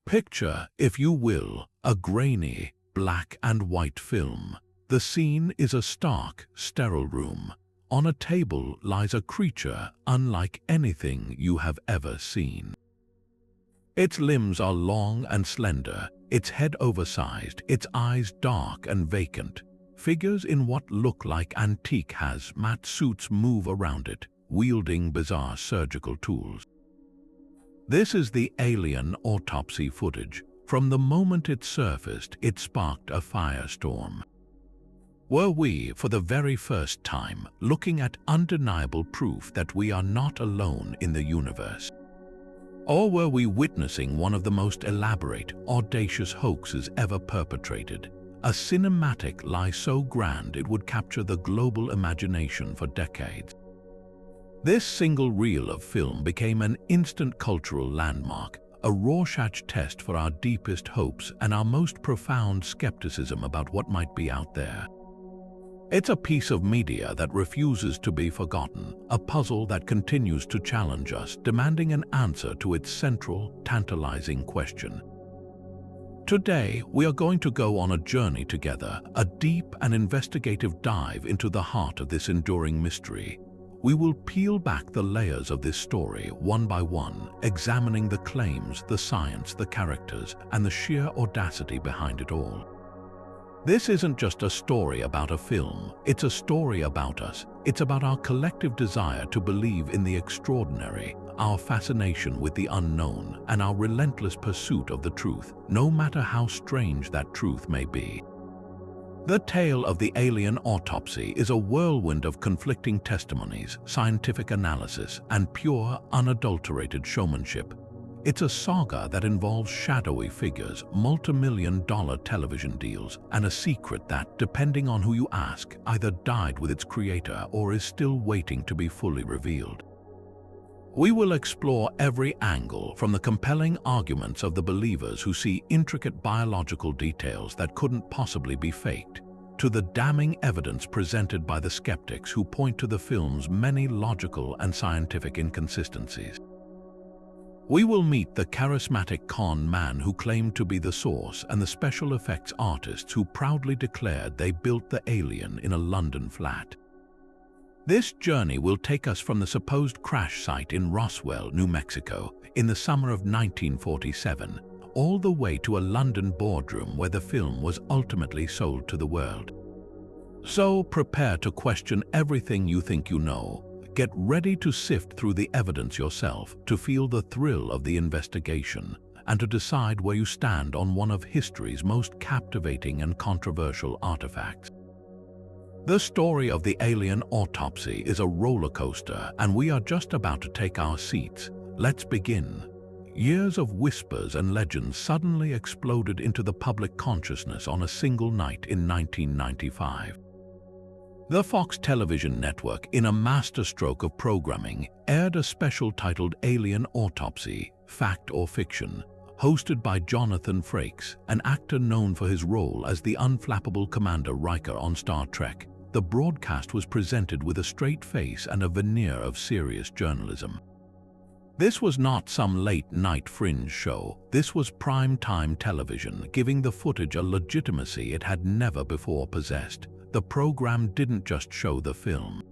Picture, if you will, a grainy, black and white film. The scene is a stark, sterile room. On a table lies a creature unlike anything you have ever seen. Its limbs are long and slender, its head oversized, its eyes dark and vacant. Figures in what look like antique hazmat suits move around it, wielding bizarre surgical tools. This is the Alien Autopsy footage. From the moment it surfaced, it sparked a firestorm. Were we, for the very first time, looking at undeniable proof that we are not alone in the universe? Or were we witnessing one of the most elaborate, audacious hoaxes ever perpetrated? A cinematic lie so grand it would capture the global imagination for decades. This single reel of film became an instant cultural landmark, a Rorschach test for our deepest hopes and our most profound skepticism about what might be out there. It's a piece of media that refuses to be forgotten, a puzzle that continues to challenge us, demanding an answer to its central, tantalizing question. Today, we are going to go on a journey together, a deep and investigative dive into the heart of this enduring mystery. We will peel back the layers of this story one by one, examining the claims, the science, the characters, and the sheer audacity behind it all. This isn't just a story about a film, it's a story about us. It's about our collective desire to believe in the extraordinary, our fascination with the unknown, and our relentless pursuit of the truth, no matter how strange that truth may be. The tale of the Alien Autopsy is a whirlwind of conflicting testimonies, scientific analysis, and pure, unadulterated showmanship. It's a saga that involves shadowy figures, multi-million-dollar television deals, and a secret that, depending on who you ask, either died with its creator or is still waiting to be fully revealed. We will explore every angle, from the compelling arguments of the believers who see intricate biological details that couldn't possibly be faked, to the damning evidence presented by the skeptics who point to the film's many logical and scientific inconsistencies. We will meet the charismatic con man who claimed to be the source and the special effects artists who proudly declared they built the alien in a London flat. This journey will take us from the supposed crash site in Roswell, New Mexico, in the summer of 1947, all the way to a London boardroom where the film was ultimately sold to the world. So prepare to question everything you think you know. Get ready to sift through the evidence yourself, to feel the thrill of the investigation, and to decide where you stand on one of history's most captivating and controversial artifacts. The story of the Alien Autopsy is a roller coaster, and we are just about to take our seats. Let's begin. Years of whispers and legends suddenly exploded into the public consciousness on a single night in 1995. The Fox television network, in a masterstroke of programming, aired a special titled Alien Autopsy, Fact or Fiction, hosted by Jonathan Frakes, an actor known for his role as the unflappable Commander Riker on Star Trek. The broadcast was presented with a straight face and a veneer of serious journalism. This was not some late-night fringe show. This was prime-time television, giving the footage a legitimacy it had never before possessed. The program didn't just show the film.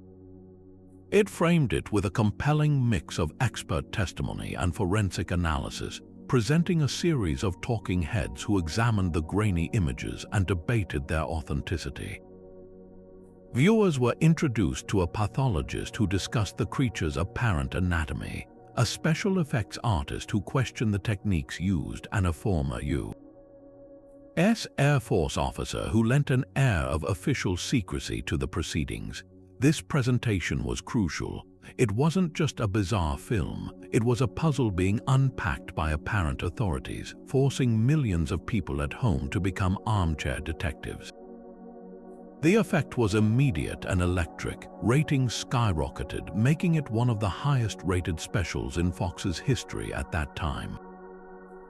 It framed it with a compelling mix of expert testimony and forensic analysis, presenting a series of talking heads who examined the grainy images and debated their authenticity. Viewers were introduced to a pathologist who discussed the creature's apparent anatomy, a special effects artist who questioned the techniques used, and a former U.S. Air Force officer who lent an air of official secrecy to the proceedings. This presentation was crucial. It wasn't just a bizarre film, it was a puzzle being unpacked by apparent authorities, forcing millions of people at home to become armchair detectives. The effect was immediate and electric. Ratings skyrocketed, making it one of the highest-rated specials in Fox's history at that time.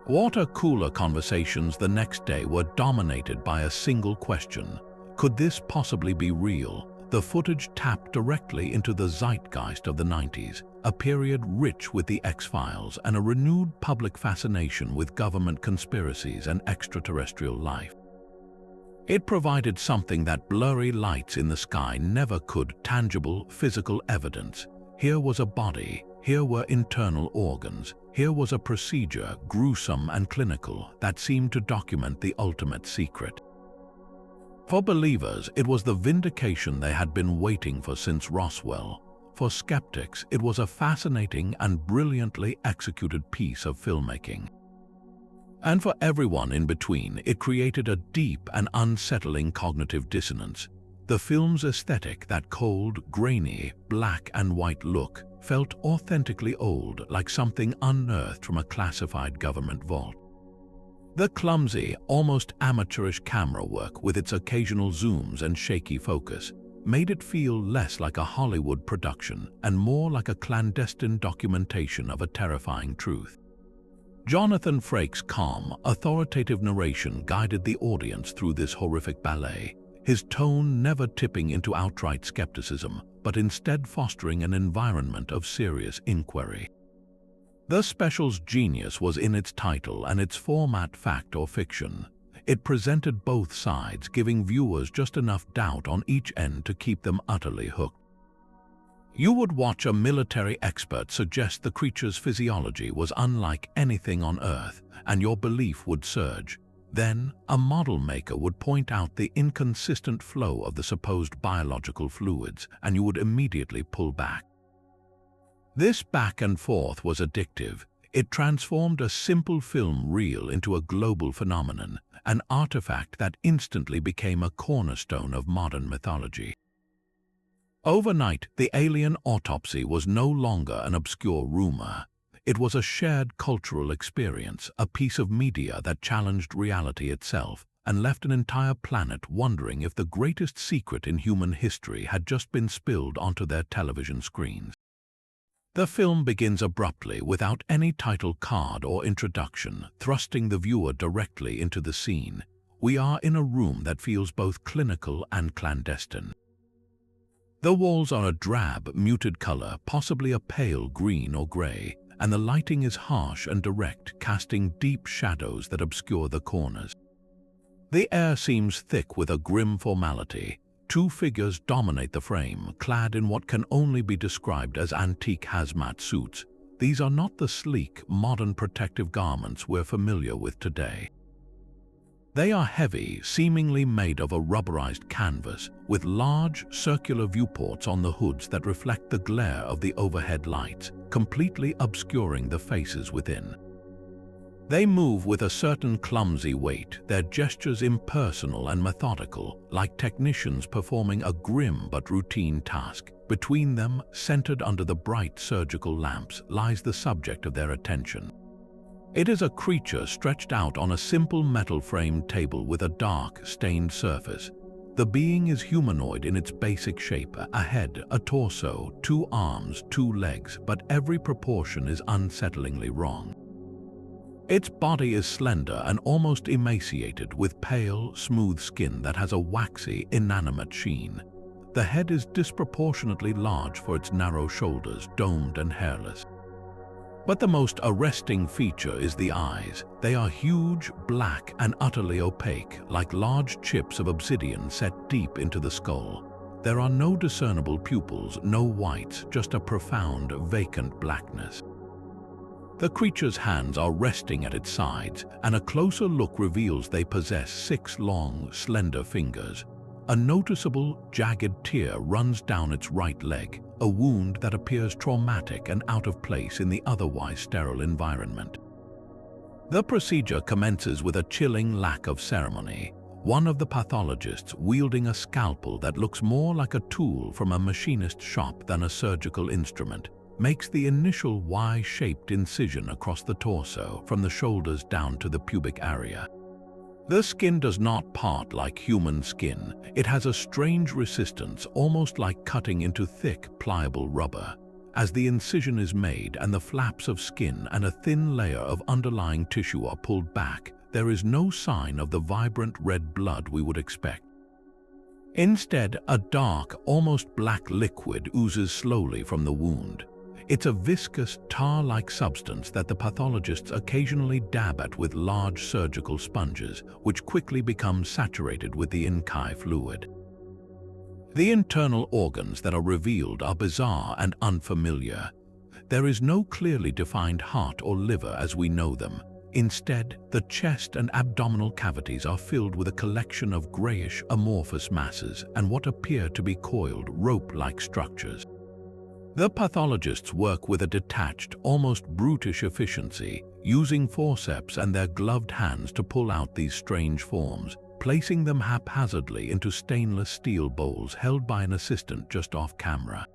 Water cooler conversations the next day were dominated by a single question: could this possibly be real? The footage tapped directly into the zeitgeist of the 90s, a period rich with the X-Files and a renewed public fascination with government conspiracies and extraterrestrial life. It provided something that blurry lights in the sky never could: tangible, physical evidence. Here was a body, here were internal organs, here was a procedure, gruesome and clinical, that seemed to document the ultimate secret. For believers, it was the vindication they had been waiting for since Roswell. For skeptics, it was a fascinating and brilliantly executed piece of filmmaking. And for everyone in between, it created a deep and unsettling cognitive dissonance. The film's aesthetic, that cold, grainy, black and white look, felt authentically old, like something unearthed from a classified government vault. The clumsy, almost amateurish camera work, with its occasional zooms and shaky focus, made it feel less like a Hollywood production and more like a clandestine documentation of a terrifying truth. Jonathan Frakes' calm, authoritative narration guided the audience through this horrific ballet, his tone never tipping into outright skepticism, but instead fostering an environment of serious inquiry. The special's genius was in its title and its format: fact or fiction. It presented both sides, giving viewers just enough doubt on each end to keep them utterly hooked. You would watch a military expert suggest the creature's physiology was unlike anything on Earth, and your belief would surge. Then, a model maker would point out the inconsistent flow of the supposed biological fluids, and you would immediately pull back. This back and forth was addictive. It transformed a simple film reel into a global phenomenon, an artifact that instantly became a cornerstone of modern mythology. Overnight, the Alien Autopsy was no longer an obscure rumor. It was a shared cultural experience, a piece of media that challenged reality itself and left an entire planet wondering if the greatest secret in human history had just been spilled onto their television screens. The film begins abruptly, without any title card or introduction, thrusting the viewer directly into the scene. We are in a room that feels both clinical and clandestine. The walls are a drab, muted color, possibly a pale green or gray, and the lighting is harsh and direct, casting deep shadows that obscure the corners. The air seems thick with a grim formality. Two figures dominate the frame, clad in what can only be described as antique hazmat suits. These are not the sleek, modern protective garments we're familiar with today. They are heavy, seemingly made of a rubberized canvas, with large, circular viewports on the hoods that reflect the glare of the overhead lights, completely obscuring the faces within. They move with a certain clumsy weight, their gestures impersonal and methodical, like technicians performing a grim but routine task. Between them, centered under the bright surgical lamps, lies the subject of their attention. It is a creature stretched out on a simple metal-framed table with a dark, stained surface. The being is humanoid in its basic shape: a head, a torso, 2 arms, 2 legs, but every proportion is unsettlingly wrong. Its body is slender and almost emaciated, with pale, smooth skin that has a waxy, inanimate sheen. The head is disproportionately large for its narrow shoulders, domed and hairless. But the most arresting feature is the eyes. They are huge, black, and utterly opaque, like large chips of obsidian set deep into the skull. There are no discernible pupils, no whites, just a profound, vacant blackness. The creature's hands are resting at its sides, and a closer look reveals they possess 6 long, slender fingers. A noticeable, jagged tear runs down its right leg, a wound that appears traumatic and out of place in the otherwise sterile environment. The procedure commences with a chilling lack of ceremony. One of the pathologists, wielding a scalpel that looks more like a tool from a machinist's shop than a surgical instrument, makes the initial Y-shaped incision across the torso, from the shoulders down to the pubic area. The skin does not part like human skin. It has a strange resistance, almost like cutting into thick, pliable rubber. As the incision is made and the flaps of skin and a thin layer of underlying tissue are pulled back, there is no sign of the vibrant red blood we would expect. Instead, a dark, almost black liquid oozes slowly from the wound. It's a viscous, tar-like substance that the pathologists occasionally dab at with large surgical sponges, which quickly become saturated with the inky fluid. The internal organs that are revealed are bizarre and unfamiliar. There is no clearly defined heart or liver as we know them. Instead, the chest and abdominal cavities are filled with a collection of grayish, amorphous masses and what appear to be coiled, rope-like structures. The pathologists work with a detached, almost brutish efficiency, using forceps and their gloved hands to pull out these strange forms, placing them haphazardly into stainless steel bowls held by an assistant just off camera.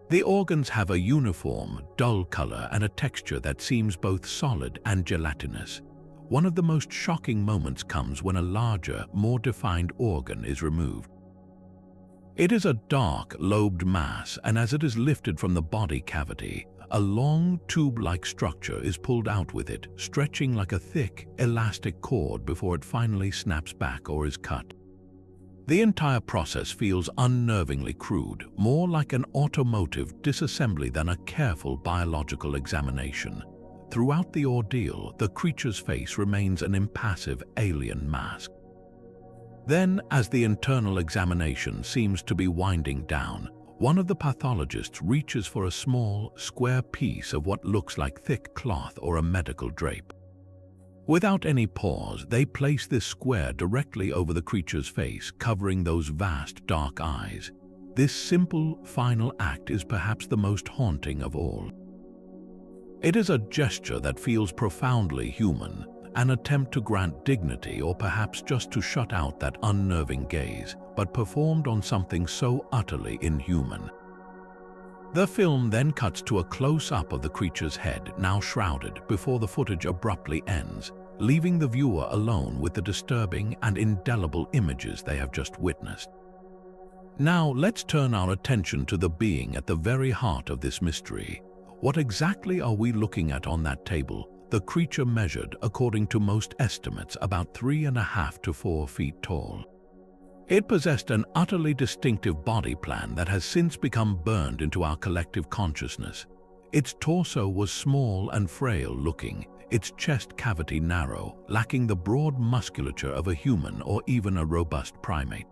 The organs have a uniform, dull color and a texture that seems both solid and gelatinous. One of the most shocking moments comes when a larger, more defined organ is removed. It is a dark, lobed mass, and as it is lifted from the body cavity, a long, tube-like structure is pulled out with it, stretching like a thick, elastic cord before it finally snaps back or is cut. The entire process feels unnervingly crude, more like an automotive disassembly than a careful biological examination. Throughout the ordeal, the creature's face remains an impassive alien mask. Then, as the internal examination seems to be winding down, one of the pathologists reaches for a small, square piece of what looks like thick cloth or a medical drape. Without any pause, they place this square directly over the creature's face, covering those vast, dark eyes. This simple, final act is perhaps the most haunting of all. It is a gesture that feels profoundly human, an attempt to grant dignity or perhaps just to shut out that unnerving gaze, but performed on something so utterly inhuman. The film then cuts to a close-up of the creature's head, now shrouded, before the footage abruptly ends, leaving the viewer alone with the disturbing and indelible images they have just witnessed. Now let's turn our attention to the being at the very heart of this mystery. What exactly are we looking at on that table? The creature measured, according to most estimates, about 3.5 to 4 feet tall. It possessed an utterly distinctive body plan that has since become burned into our collective consciousness. Its torso was small and frail-looking, its chest cavity narrow, lacking the broad musculature of a human or even a robust primate.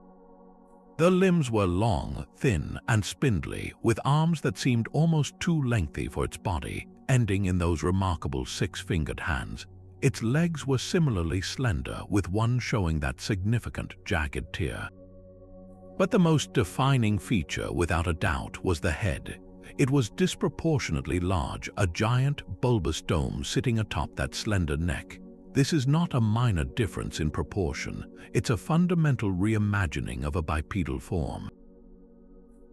The limbs were long, thin, and spindly, with arms that seemed almost too lengthy for its body, ending in those remarkable 6-fingered hands. Its legs were similarly slender, with one showing that significant, jagged tear. But the most defining feature, without a doubt, was the head. It was disproportionately large, a giant, bulbous dome sitting atop that slender neck. This is not a minor difference in proportion. It's a fundamental reimagining of a bipedal form.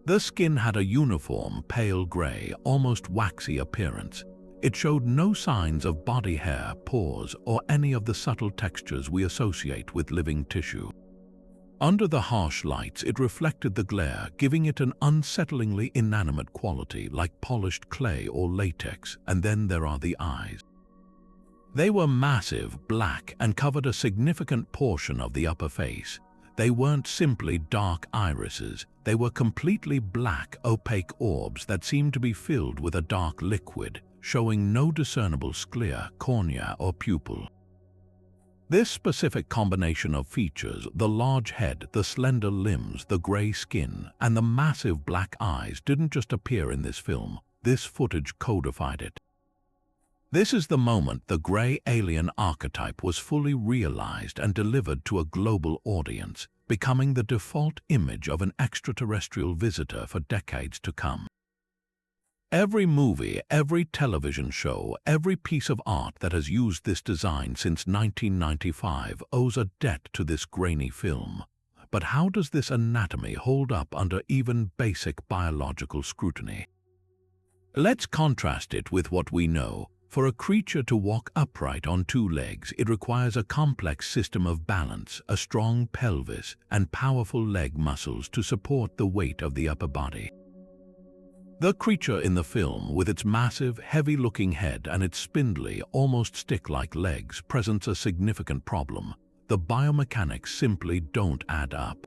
The skin had a uniform, pale gray, almost waxy appearance. It showed no signs of body hair, pores, or any of the subtle textures we associate with living tissue. Under the harsh lights, it reflected the glare, giving it an unsettlingly inanimate quality like polished clay or latex. And then there are the eyes. They were massive, black, and covered a significant portion of the upper face. They weren't simply dark irises. They were completely black, opaque orbs that seemed to be filled with a dark liquid, showing no discernible sclera, cornea, or pupil. This specific combination of features, the large head, the slender limbs, the gray skin, and the massive black eyes, didn't just appear in this film. This footage codified it. This is the moment the gray alien archetype was fully realized and delivered to a global audience, becoming the default image of an extraterrestrial visitor for decades to come. Every movie, every television show, every piece of art that has used this design since 1995 owes a debt to this grainy film. But how does this anatomy hold up under even basic biological scrutiny? Let's contrast it with what we know. For a creature to walk upright on 2 legs, it requires a complex system of balance, a strong pelvis, and powerful leg muscles to support the weight of the upper body. The creature in the film, with its massive, heavy-looking head and its spindly, almost stick-like legs, presents a significant problem. The biomechanics simply don't add up.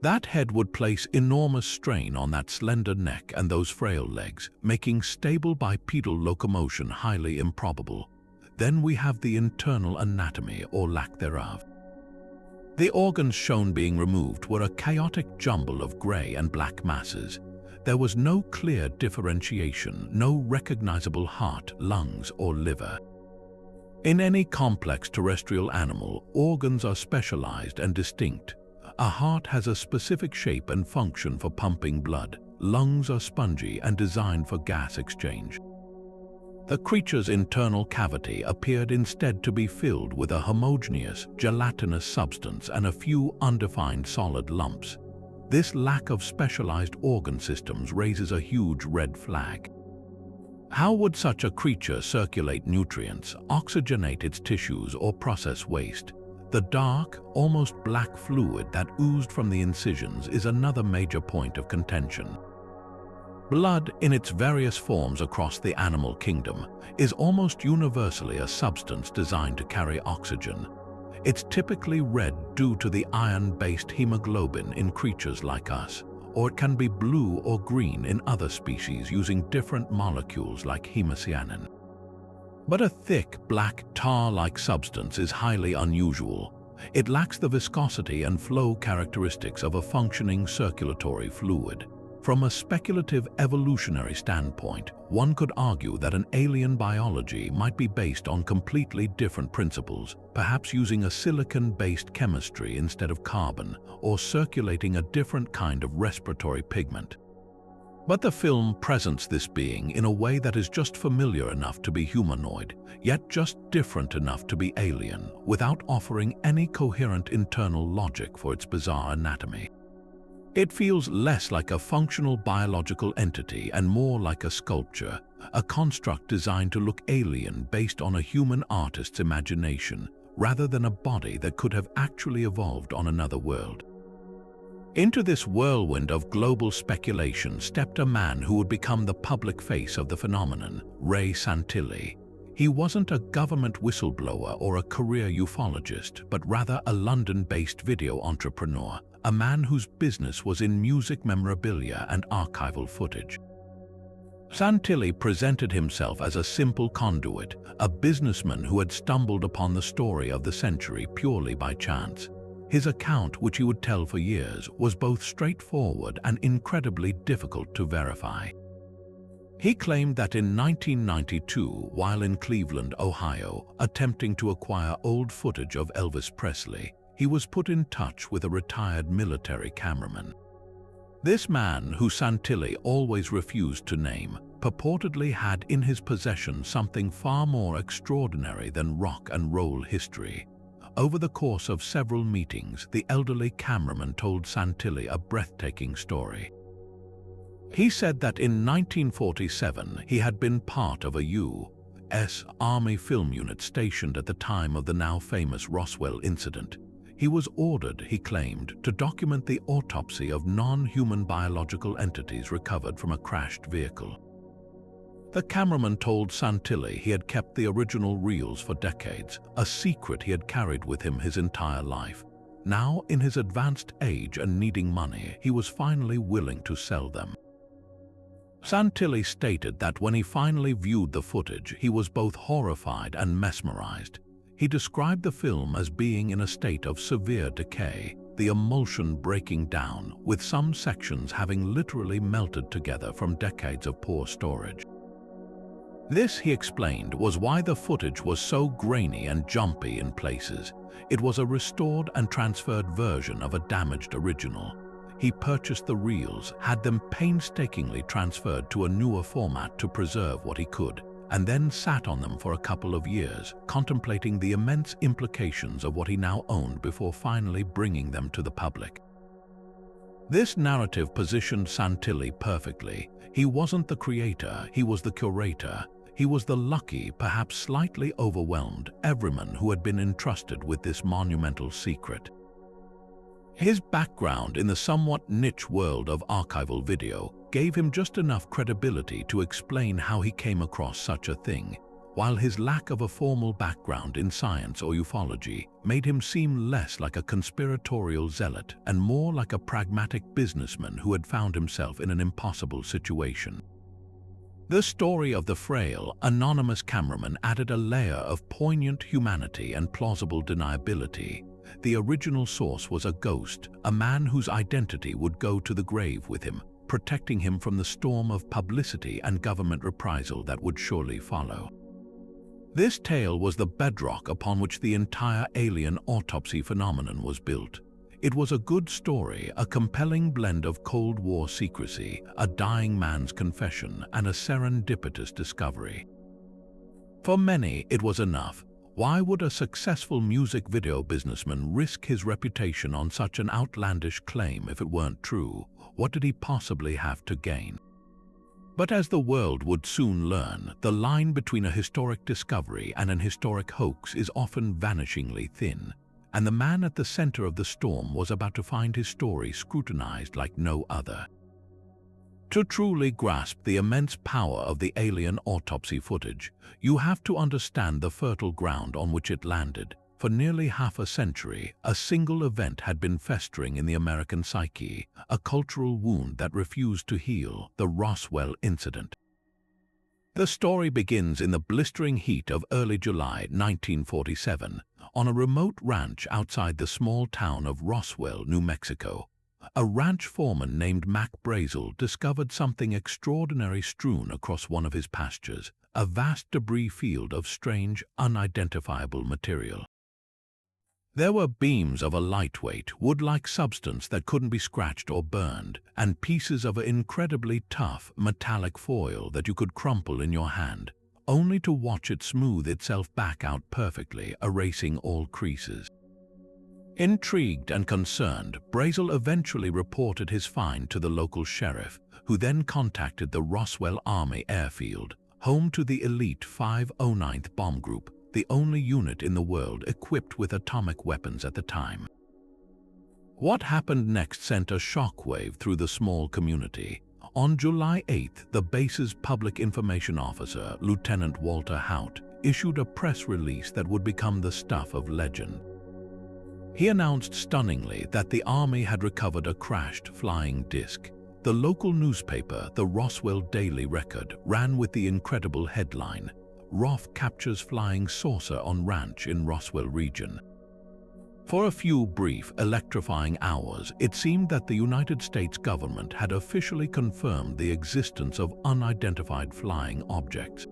That head would place enormous strain on that slender neck and those frail legs, making stable bipedal locomotion highly improbable. Then we have the internal anatomy, or lack thereof. The organs shown being removed were a chaotic jumble of gray and black masses. There was no clear differentiation, no recognizable heart, lungs, or liver. In any complex terrestrial animal, organs are specialized and distinct. A heart has a specific shape and function for pumping blood. Lungs are spongy and designed for gas exchange. The creature's internal cavity appeared instead to be filled with a homogeneous, gelatinous substance and a few undefined solid lumps. This lack of specialized organ systems raises a huge red flag. How would such a creature circulate nutrients, oxygenate its tissues, or process waste? The dark, almost black fluid that oozed from the incisions is another major point of contention. Blood, in its various forms across the animal kingdom, is almost universally a substance designed to carry oxygen. It's typically red due to the iron-based hemoglobin in creatures like us, or it can be blue or green in other species using different molecules like hemocyanin. But a thick, black, tar-like substance is highly unusual. It lacks the viscosity and flow characteristics of a functioning circulatory fluid. From a speculative evolutionary standpoint, one could argue that an alien biology might be based on completely different principles, perhaps using a silicon-based chemistry instead of carbon, or circulating a different kind of respiratory pigment. But the film presents this being in a way that is just familiar enough to be humanoid, yet just different enough to be alien, without offering any coherent internal logic for its bizarre anatomy. It feels less like a functional biological entity and more like a sculpture, a construct designed to look alien based on a human artist's imagination, rather than a body that could have actually evolved on another world. Into this whirlwind of global speculation stepped a man who would become the public face of the phenomenon, Ray Santilli. He wasn't a government whistleblower or a career ufologist, but rather a London-based video entrepreneur, a man whose business was in music memorabilia and archival footage. Santilli presented himself as a simple conduit, a businessman who had stumbled upon the story of the century purely by chance. His account, which he would tell for years, was both straightforward and incredibly difficult to verify. He claimed that in 1992, while in Cleveland, Ohio, attempting to acquire old footage of Elvis Presley, he was put in touch with a retired military cameraman. This man, who Santilli always refused to name, purportedly had in his possession something far more extraordinary than rock and roll history. Over the course of several meetings, the elderly cameraman told Santilli a breathtaking story. He said that in 1947 he had been part of a U.S. Army film unit stationed at the time of the now famous Roswell incident. He was ordered, he claimed, to document the autopsy of non-human biological entities recovered from a crashed vehicle. The cameraman told Santilli he had kept the original reels for decades, a secret he had carried with him his entire life. Now, in his advanced age and needing money, he was finally willing to sell them. Santilli stated that when he finally viewed the footage, he was both horrified and mesmerized. He described the film as being in a state of severe decay, the emulsion breaking down, with some sections having literally melted together from decades of poor storage. This, he explained, was why the footage was so grainy and jumpy in places. It was a restored and transferred version of a damaged original. He purchased the reels, had them painstakingly transferred to a newer format to preserve what he could, and then sat on them for a couple of years, contemplating the immense implications of what he now owned before finally bringing them to the public. This narrative positioned Santilli perfectly. He wasn't the creator, he was the curator. He was the lucky, perhaps slightly overwhelmed everyman who had been entrusted with this monumental secret. His background in the somewhat niche world of archival video gave him just enough credibility to explain how he came across such a thing. while his lack of a formal background in science or ufology made him seem less like a conspiratorial zealot and more like a pragmatic businessman who had found himself in an impossible situation. The story of the frail, anonymous cameraman added a layer of poignant humanity and plausible deniability. The original source was a ghost, a man whose identity would go to the grave with him, protecting him from the storm of publicity and government reprisal that would surely follow. This tale was the bedrock upon which the entire alien autopsy phenomenon was built. It was a good story, a compelling blend of Cold War secrecy, a dying man's confession, and a serendipitous discovery. For many, it was enough. Why would a successful music video businessman risk his reputation on such an outlandish claim if it weren't true? What did he possibly have to gain? But as the world would soon learn, the line between a historic discovery and an historic hoax is often vanishingly thin, and the man at the center of the storm was about to find his story scrutinized like no other. To truly grasp the immense power of the alien autopsy footage, you have to understand the fertile ground on which it landed. For nearly half a century, a single event had been festering in the American psyche, a cultural wound that refused to heal: the Roswell incident. The story begins in the blistering heat of early July 1947, on a remote ranch outside the small town of Roswell, New Mexico. A ranch foreman named Mac Brazel discovered something extraordinary strewn across one of his pastures, a vast debris field of strange, unidentifiable material. There were beams of a lightweight, wood-like substance that couldn't be scratched or burned, and pieces of an incredibly tough, metallic foil that you could crumple in your hand, only to watch it smooth itself back out perfectly, erasing all creases. Intrigued and concerned, Brazel eventually reported his find to the local sheriff, who then contacted the Roswell Army Airfield, home to the elite 509th Bomb Group, the only unit in the world equipped with atomic weapons at the time. What happened next sent a shockwave through the small community. On July 8th, the base's public information officer, Lieutenant Walter Haut, issued a press release that would become the stuff of legend. He announced stunningly that the Army had recovered a crashed flying disc. The local newspaper, the Roswell Daily Record, ran with the incredible headline, "ROF captures flying saucer on ranch in Roswell region." For a few brief, electrifying hours, it seemed that the United States government had officially confirmed the existence of unidentified flying objects.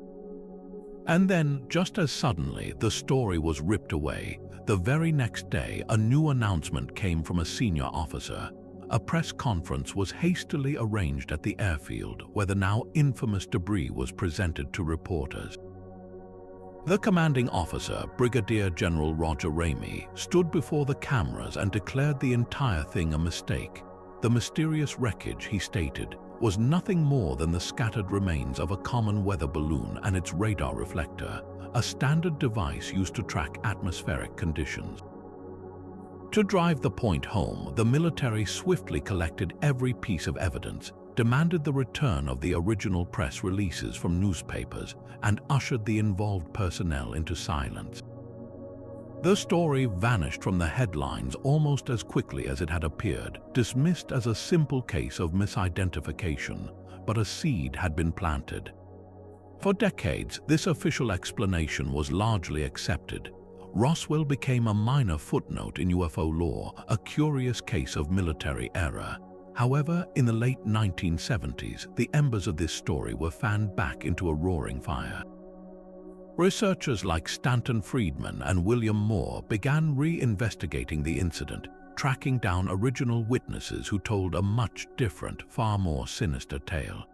And then, just as suddenly, the story was ripped away. The very next day, a new announcement came from a senior officer. A press conference was hastily arranged at the airfield, where the now infamous debris was presented to reporters. The commanding officer, Brigadier General Roger Ramey, stood before the cameras and declared the entire thing a mistake. The mysterious wreckage, he stated, was nothing more than the scattered remains of a common weather balloon and its radar reflector, a standard device used to track atmospheric conditions. To drive the point home, the military swiftly collected every piece of evidence, demanded the return of the original press releases from newspapers, and ushered the involved personnel into silence. The story vanished from the headlines almost as quickly as it had appeared, dismissed as a simple case of misidentification, but a seed had been planted. For decades, this official explanation was largely accepted. Roswell became a minor footnote in UFO lore, a curious case of military error. However, in the late 1970s, the embers of this story were fanned back into a roaring fire. Researchers like Stanton Friedman and William Moore began re-investigating the incident, tracking down original witnesses who told a much different, far more sinister tale.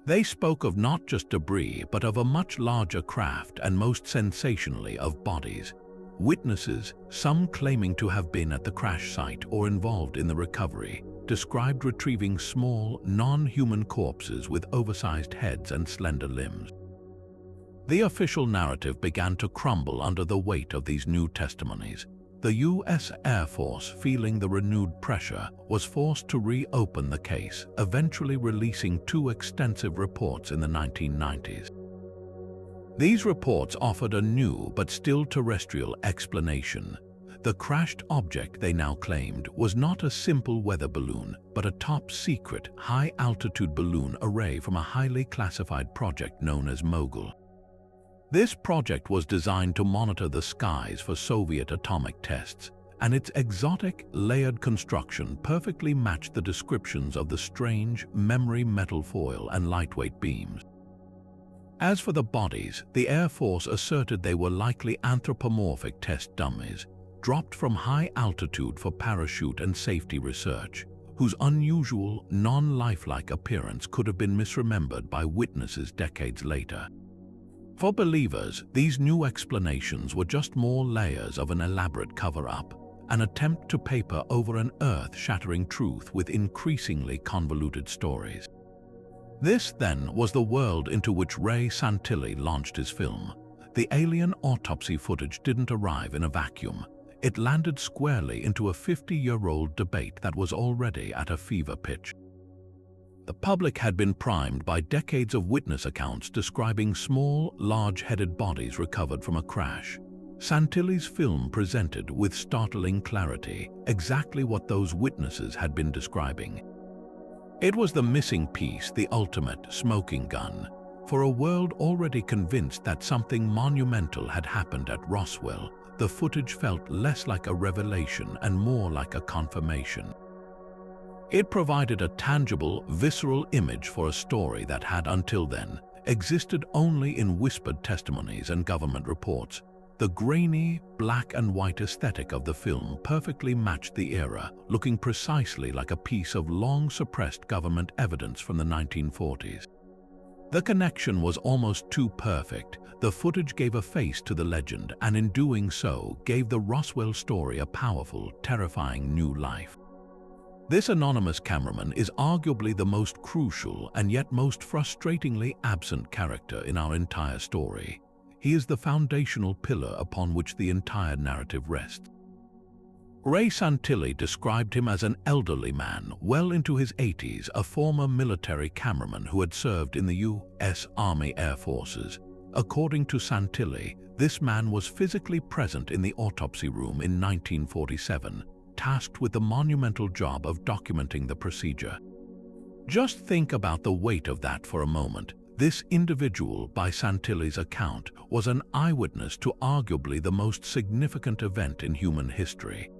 They spoke of not just debris, but of a much larger craft and, most sensationally, of bodies. Witnesses, some claiming to have been at the crash site or involved in the recovery, described retrieving small, non-human corpses with oversized heads and slender limbs. The official narrative began to crumble under the weight of these new testimonies. The U.S. Air Force, feeling the renewed pressure, was forced to reopen the case, eventually releasing two extensive reports in the 1990s. These reports offered a new but still terrestrial explanation. The crashed object, they now claimed, was not a simple weather balloon, but a top-secret, high-altitude balloon array from a highly classified project known as Mogul. This project was designed to monitor the skies for Soviet atomic tests, and its exotic, layered construction perfectly matched the descriptions of the strange, memory metal foil and lightweight beams. As for the bodies, the Air Force asserted they were likely anthropomorphic test dummies, dropped from high altitude for parachute and safety research, whose unusual, non-lifelike appearance could have been misremembered by witnesses decades later. For believers, these new explanations were just more layers of an elaborate cover-up, an attempt to paper over an earth-shattering truth with increasingly convoluted stories. This, then, was the world into which Ray Santilli launched his film. The Alien Autopsy footage didn't arrive in a vacuum. It landed squarely into a 50-year-old debate that was already at a fever pitch. The public had been primed by decades of witness accounts describing small, large-headed bodies recovered from a crash. Santilli's film presented with startling clarity exactly what those witnesses had been describing. It was the missing piece, the ultimate smoking gun. For a world already convinced that something monumental had happened at Roswell, the footage felt less like a revelation and more like a confirmation. It provided a tangible, visceral image for a story that had, until then, existed only in whispered testimonies and government reports. The grainy, black and white aesthetic of the film perfectly matched the era, looking precisely like a piece of long-suppressed government evidence from the 1940s. The connection was almost too perfect. The footage gave a face to the legend, and in doing so, gave the Roswell story a powerful, terrifying new life. This anonymous cameraman is arguably the most crucial and yet most frustratingly absent character in our entire story. He is the foundational pillar upon which the entire narrative rests. Ray Santilli described him as an elderly man, well into his 80s, a former military cameraman who had served in the U.S. Army Air Forces. According to Santilli, this man was physically present in the autopsy room in 1947, tasked with the monumental job of documenting the procedure. Just think about the weight of that for a moment. This individual, by Santilli's account, was an eyewitness to arguably the most significant event in human history.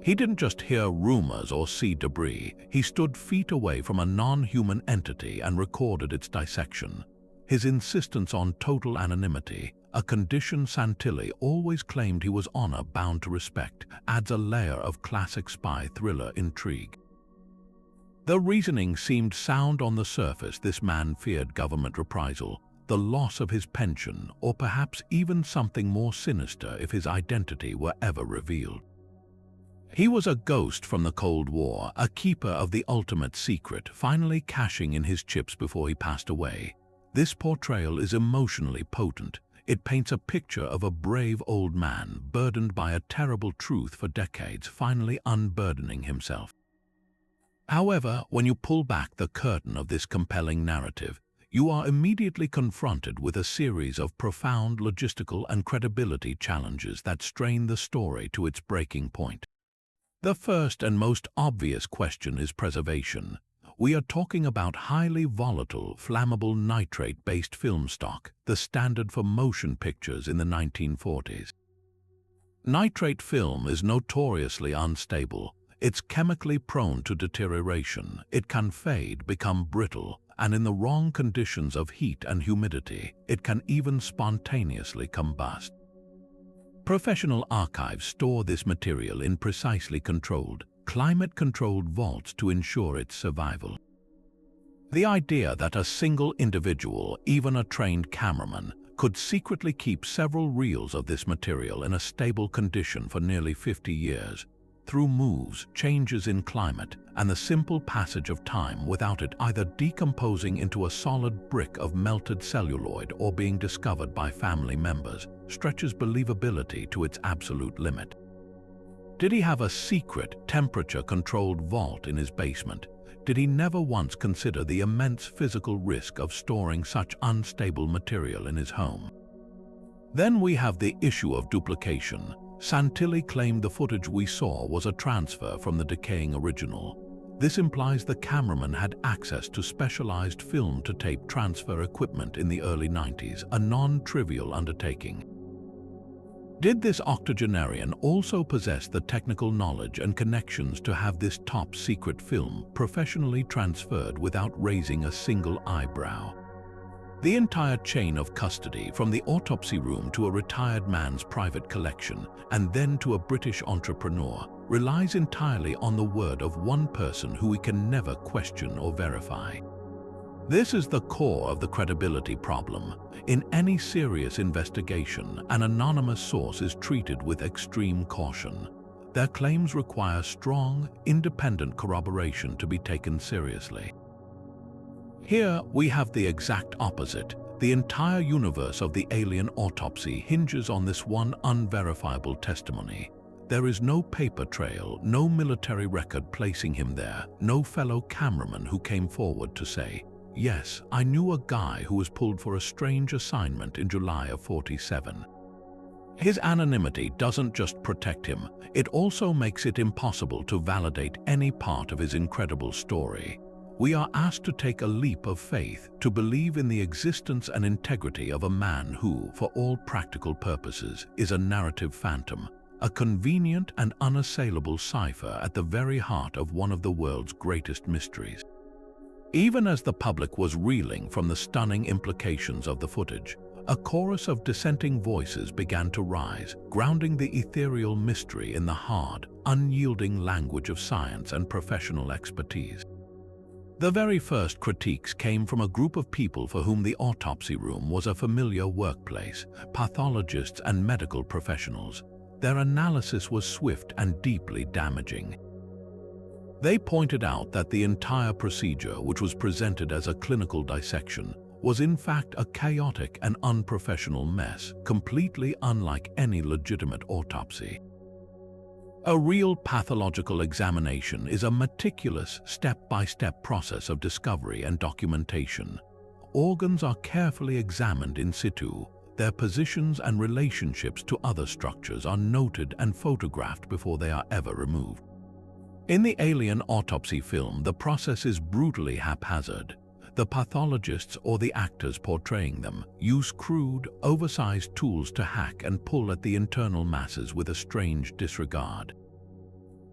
He didn't just hear rumors or see debris. He stood feet away from a non-human entity and recorded its dissection. His insistence on total anonymity, a condition Santilli always claimed he was honor-bound to respect, adds a layer of classic spy thriller intrigue. The reasoning seemed sound on the surface. This man feared government reprisal, the loss of his pension, or perhaps even something more sinister if his identity were ever revealed. He was a ghost from the Cold War, a keeper of the ultimate secret, finally cashing in his chips before he passed away. This portrayal is emotionally potent. It paints a picture of a brave old man burdened by a terrible truth for decades, finally unburdening himself. However, when you pull back the curtain of this compelling narrative, you are immediately confronted with a series of profound logistical and credibility challenges that strain the story to its breaking point. The first and most obvious question is preservation. We are talking about highly volatile, flammable nitrate-based film stock, the standard for motion pictures in the 1940s. Nitrate film is notoriously unstable. It's chemically prone to deterioration. It can fade, become brittle, and in the wrong conditions of heat and humidity, it can even spontaneously combust. Professional archives store this material in precisely controlled, climate-controlled vaults to ensure its survival. The idea that a single individual, even a trained cameraman, could secretly keep several reels of this material in a stable condition for nearly 50 years, through moves, changes in climate, and the simple passage of time without it either decomposing into a solid brick of melted celluloid or being discovered by family members, stretches believability to its absolute limit. Did he have a secret, temperature-controlled vault in his basement? did he never once consider the immense physical risk of storing such unstable material in his home. Then we have the issue of duplication. Santilli claimed the footage we saw was a transfer from the decaying original. This implies the cameraman had access to specialized film-to-tape transfer equipment in the early 90s, a non-trivial undertaking. Did this octogenarian also possess the technical knowledge and connections to have this top-secret film professionally transferred without raising a single eyebrow? The entire chain of custody, from the autopsy room to a retired man's private collection and then to a British entrepreneur, relies entirely on the word of one person who we can never question or verify. This is the core of the credibility problem. In any serious investigation, an anonymous source is treated with extreme caution. Their claims require strong, independent corroboration to be taken seriously. Here we have the exact opposite. The entire universe of the Alien Autopsy hinges on this one unverifiable testimony. There is no paper trail, no military record placing him there, no fellow cameraman who came forward to say, "Yes, I knew a guy who was pulled for a strange assignment in July of '47. His anonymity doesn't just protect him, it also makes it impossible to validate any part of his incredible story. We are asked to take a leap of faith, to believe in the existence and integrity of a man who, for all practical purposes, is a narrative phantom, a convenient and unassailable cipher at the very heart of one of the world's greatest mysteries. Even as the public was reeling from the stunning implications of the footage, a chorus of dissenting voices began to rise, grounding the ethereal mystery in the hard, unyielding language of science and professional expertise. The very first critiques came from a group of people for whom the autopsy room was a familiar workplace, pathologists and medical professionals. Their analysis was swift and deeply damaging. They pointed out that the entire procedure, which was presented as a clinical dissection, was in fact a chaotic and unprofessional mess, completely unlike any legitimate autopsy. A real pathological examination is a meticulous, step-by-step process of discovery and documentation. Organs are carefully examined in situ. Their positions and relationships to other structures are noted and photographed before they are ever removed. In the Alien Autopsy film, the process is brutally haphazard. The pathologists or the actors portraying them use crude, oversized tools to hack and pull at the internal masses with a strange disregard.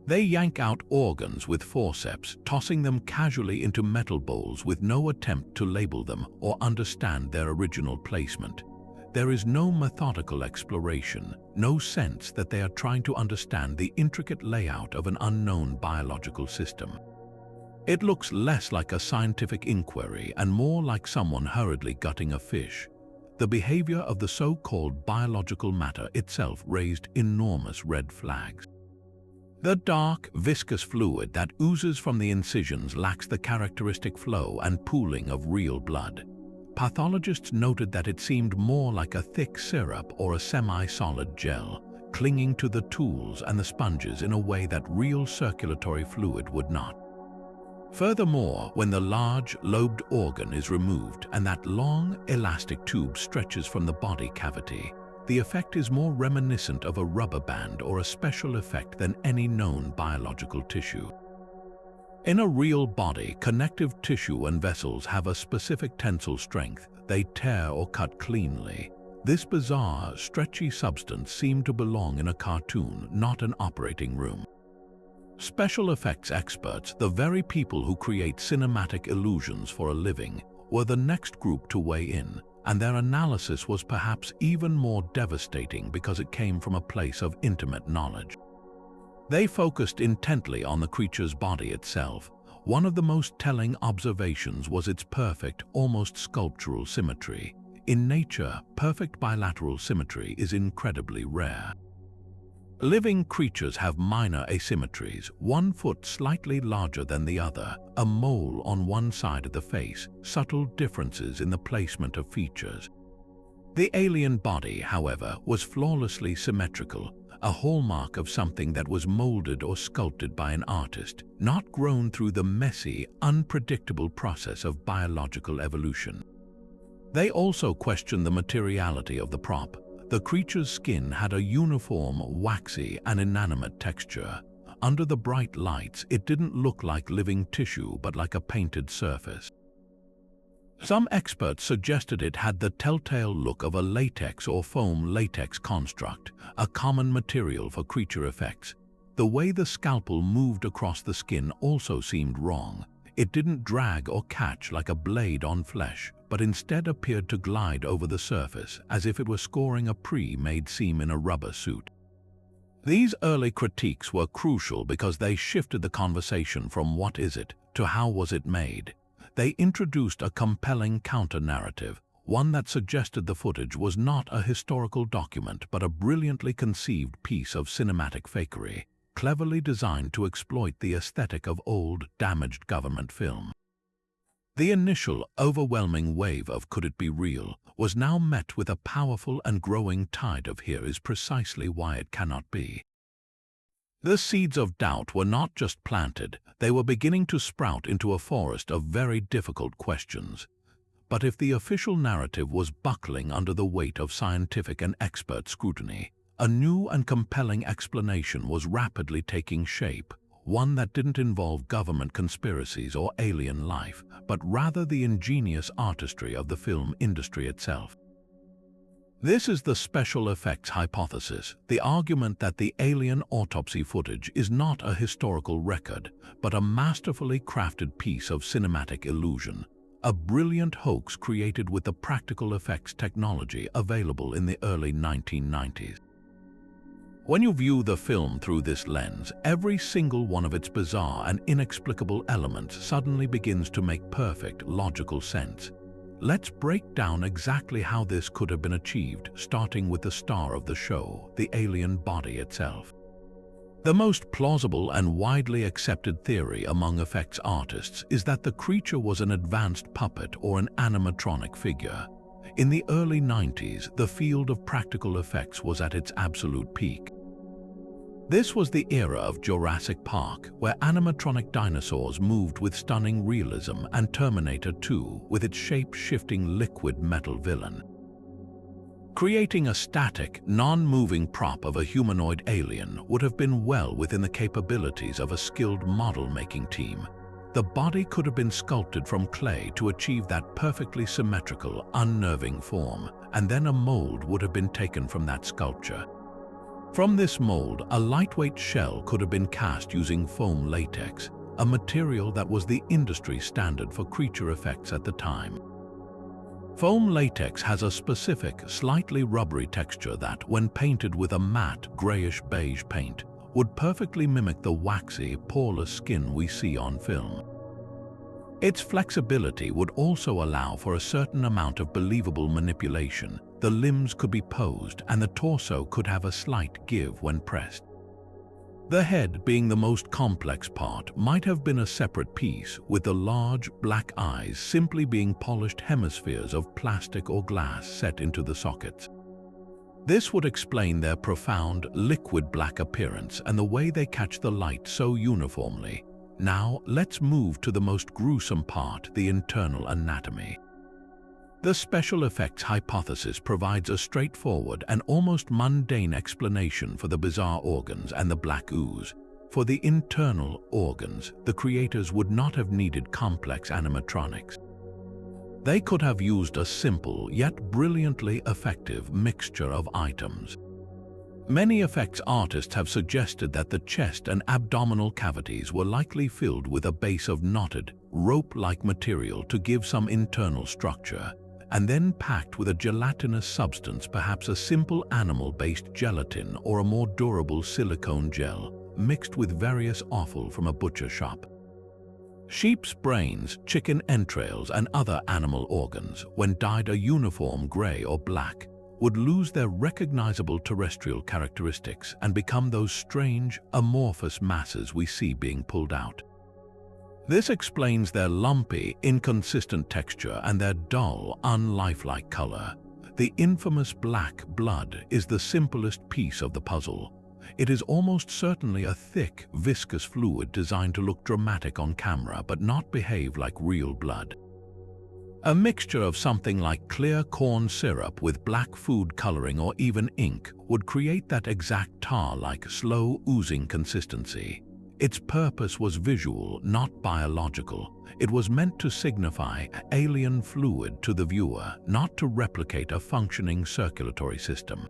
They yank out organs with forceps, tossing them casually into metal bowls with no attempt to label them or understand their original placement. There is no methodical exploration, no sense that they are trying to understand the intricate layout of an unknown biological system. It looks less like a scientific inquiry and more like someone hurriedly gutting a fish. The behavior of the so-called biological matter itself raised enormous red flags. The dark, viscous fluid that oozes from the incisions lacks the characteristic flow and pooling of real blood. Pathologists noted that it seemed more like a thick syrup or a semi-solid gel, clinging to the tools and the sponges in a way that real circulatory fluid would not. Furthermore, when the large, lobed organ is removed and that long, elastic tube stretches from the body cavity, the effect is more reminiscent of a rubber band or a special effect than any known biological tissue. In a real body, connective tissue and vessels have a specific tensile strength. They tear or cut cleanly. This bizarre, stretchy substance seemed to belong in a cartoon, not an operating room. Special effects experts, the very people who create cinematic illusions for a living, were the next group to weigh in, and their analysis was perhaps even more devastating because it came from a place of intimate knowledge. They focused intently on the creature's body itself. One of the most telling observations was its perfect, almost sculptural symmetry. In nature, perfect bilateral symmetry is incredibly rare. Living creatures have minor asymmetries, one foot slightly larger than the other, a mole on one side of the face, subtle differences in the placement of features. The alien body, however, was flawlessly symmetrical, a hallmark of something that was molded or sculpted by an artist, not grown through the messy, unpredictable process of biological evolution. They also questioned the materiality of the prop. The creature's skin had a uniform, waxy, and inanimate texture. Under the bright lights, it didn't look like living tissue but like a painted surface. Some experts suggested it had the telltale look of a latex or foam latex construct, a common material for creature effects. The way the scalpel moved across the skin also seemed wrong. It didn't drag or catch like a blade on flesh, but instead appeared to glide over the surface as if it were scoring a pre-made seam in a rubber suit. These early critiques were crucial because they shifted the conversation from "what is it" to "how was it made." They introduced a compelling counter-narrative, one that suggested the footage was not a historical document but a brilliantly conceived piece of cinematic fakery, cleverly designed to exploit the aesthetic of old, damaged government film. The initial, overwhelming wave of "could it be real" was now met with a powerful and growing tide of "here is precisely why it cannot be." The seeds of doubt were not just planted, they were beginning to sprout into a forest of very difficult questions. But if the official narrative was buckling under the weight of scientific and expert scrutiny, a new and compelling explanation was rapidly taking shape, one that didn't involve government conspiracies or alien life, but rather the ingenious artistry of the film industry itself. This is the special effects hypothesis, the argument that the Alien Autopsy footage is not a historical record, but a masterfully crafted piece of cinematic illusion, a brilliant hoax created with the practical effects technology available in the early 1990s. When you view the film through this lens, every single one of its bizarre and inexplicable elements suddenly begins to make perfect, logical sense. Let's break down exactly how this could have been achieved, starting with the star of the show, the alien body itself. The most plausible and widely accepted theory among effects artists is that the creature was an advanced puppet or an animatronic figure. In the early 90s, the field of practical effects was at its absolute peak. This was the era of Jurassic Park, where animatronic dinosaurs moved with stunning realism, and Terminator 2 with its shape-shifting liquid metal villain. Creating a static, non-moving prop of a humanoid alien would have been well within the capabilities of a skilled model-making team. The body could have been sculpted from clay to achieve that perfectly symmetrical, unnerving form, and then a mold would have been taken from that sculpture. From this mold, a lightweight shell could have been cast using foam latex, a material that was the industry standard for creature effects at the time. Foam latex has a specific, slightly rubbery texture that, when painted with a matte, grayish-beige paint, would perfectly mimic the waxy, poreless skin we see on film. Its flexibility would also allow for a certain amount of believable manipulation. The limbs could be posed, and the torso could have a slight give when pressed. The head, being the most complex part, might have been a separate piece, with the large, black eyes simply being polished hemispheres of plastic or glass set into the sockets. This would explain their profound, liquid black appearance and the way they catch the light so uniformly. Now, let's move to the most gruesome part, the internal anatomy. The special effects hypothesis provides a straightforward and almost mundane explanation for the bizarre organs and the black ooze. For the internal organs, the creators would not have needed complex animatronics. They could have used a simple yet brilliantly effective mixture of items. Many effects artists have suggested that the chest and abdominal cavities were likely filled with a base of knotted, rope-like material to give some internal structure, and then packed with a gelatinous substance, perhaps a simple animal-based gelatin or a more durable silicone gel, mixed with various offal from a butcher shop. Sheep's brains, chicken entrails, and other animal organs, when dyed a uniform gray or black, would lose their recognizable terrestrial characteristics and become those strange, amorphous masses we see being pulled out. This explains their lumpy, inconsistent texture and their dull, unlifelike color. The infamous black blood is the simplest piece of the puzzle. It is almost certainly a thick, viscous fluid designed to look dramatic on camera but not behave like real blood. A mixture of something like clear corn syrup with black food coloring or even ink would create that exact tar-like, slow oozing consistency. Its purpose was visual, not biological. It was meant to signify alien fluid to the viewer, not to replicate a functioning circulatory system.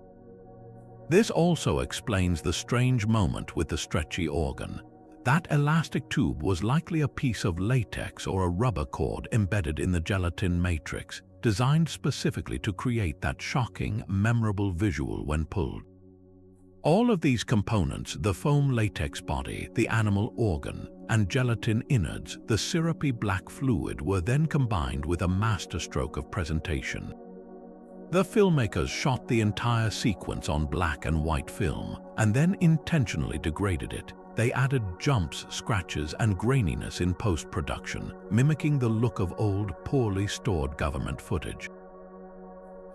This also explains the strange moment with the stretchy organ. That elastic tube was likely a piece of latex or a rubber cord embedded in the gelatin matrix, designed specifically to create that shocking, memorable visual when pulled. All of these components, the foam latex body, the animal organ, and gelatin innards, the syrupy black fluid, were then combined with a masterstroke of presentation. The filmmakers shot the entire sequence on black and white film, and then intentionally degraded it. They added jumps, scratches, and graininess in post-production, mimicking the look of old, poorly stored government footage.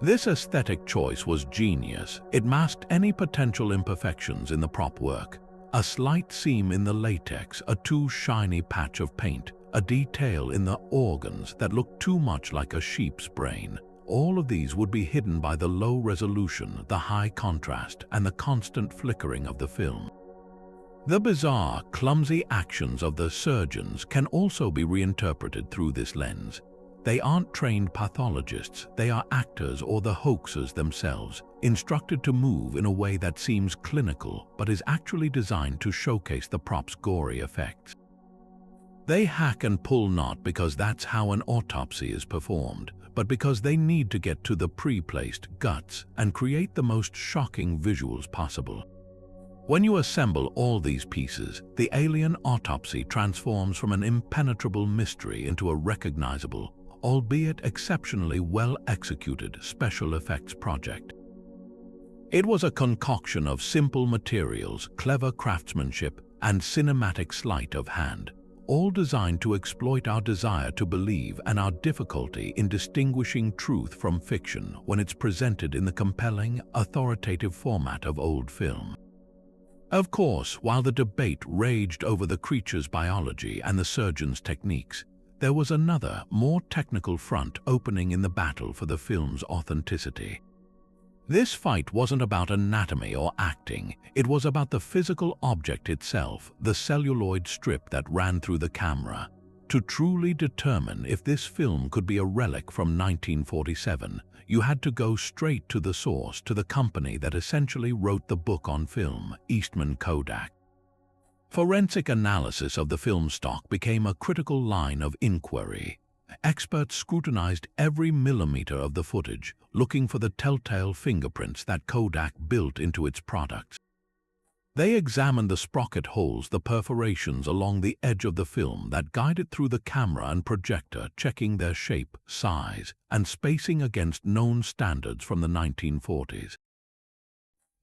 This aesthetic choice was genius. It masked any potential imperfections in the prop work. A slight seam in the latex, a too shiny patch of paint, a detail in the organs that looked too much like a sheep's brain. All of these would be hidden by the low resolution, the high contrast, and the constant flickering of the film. The bizarre, clumsy actions of the surgeons can also be reinterpreted through this lens. They aren't trained pathologists, they are actors or the hoaxers themselves, instructed to move in a way that seems clinical but is actually designed to showcase the prop's gory effects. They hack and pull not because that's how an autopsy is performed, but because they need to get to the pre-placed guts and create the most shocking visuals possible. When you assemble all these pieces, the Alien Autopsy transforms from an impenetrable mystery into a recognizable, albeit exceptionally well-executed special effects project. It was a concoction of simple materials, clever craftsmanship, and cinematic sleight of hand, all designed to exploit our desire to believe and our difficulty in distinguishing truth from fiction when it's presented in the compelling, authoritative format of old film. Of course, while the debate raged over the creature's biology and the surgeon's techniques, there was another, more technical front opening in the battle for the film's authenticity. This fight wasn't about anatomy or acting, it was about the physical object itself, the celluloid strip that ran through the camera. To truly determine if this film could be a relic from 1947, you had to go straight to the source, to the company that essentially wrote the book on film, Eastman Kodak. Forensic analysis of the film stock became a critical line of inquiry. Experts scrutinized every millimeter of the footage, looking for the telltale fingerprints that Kodak built into its products. They examined the sprocket holes, the perforations along the edge of the film that guided through the camera and projector, checking their shape, size, and spacing against known standards from the 1940s.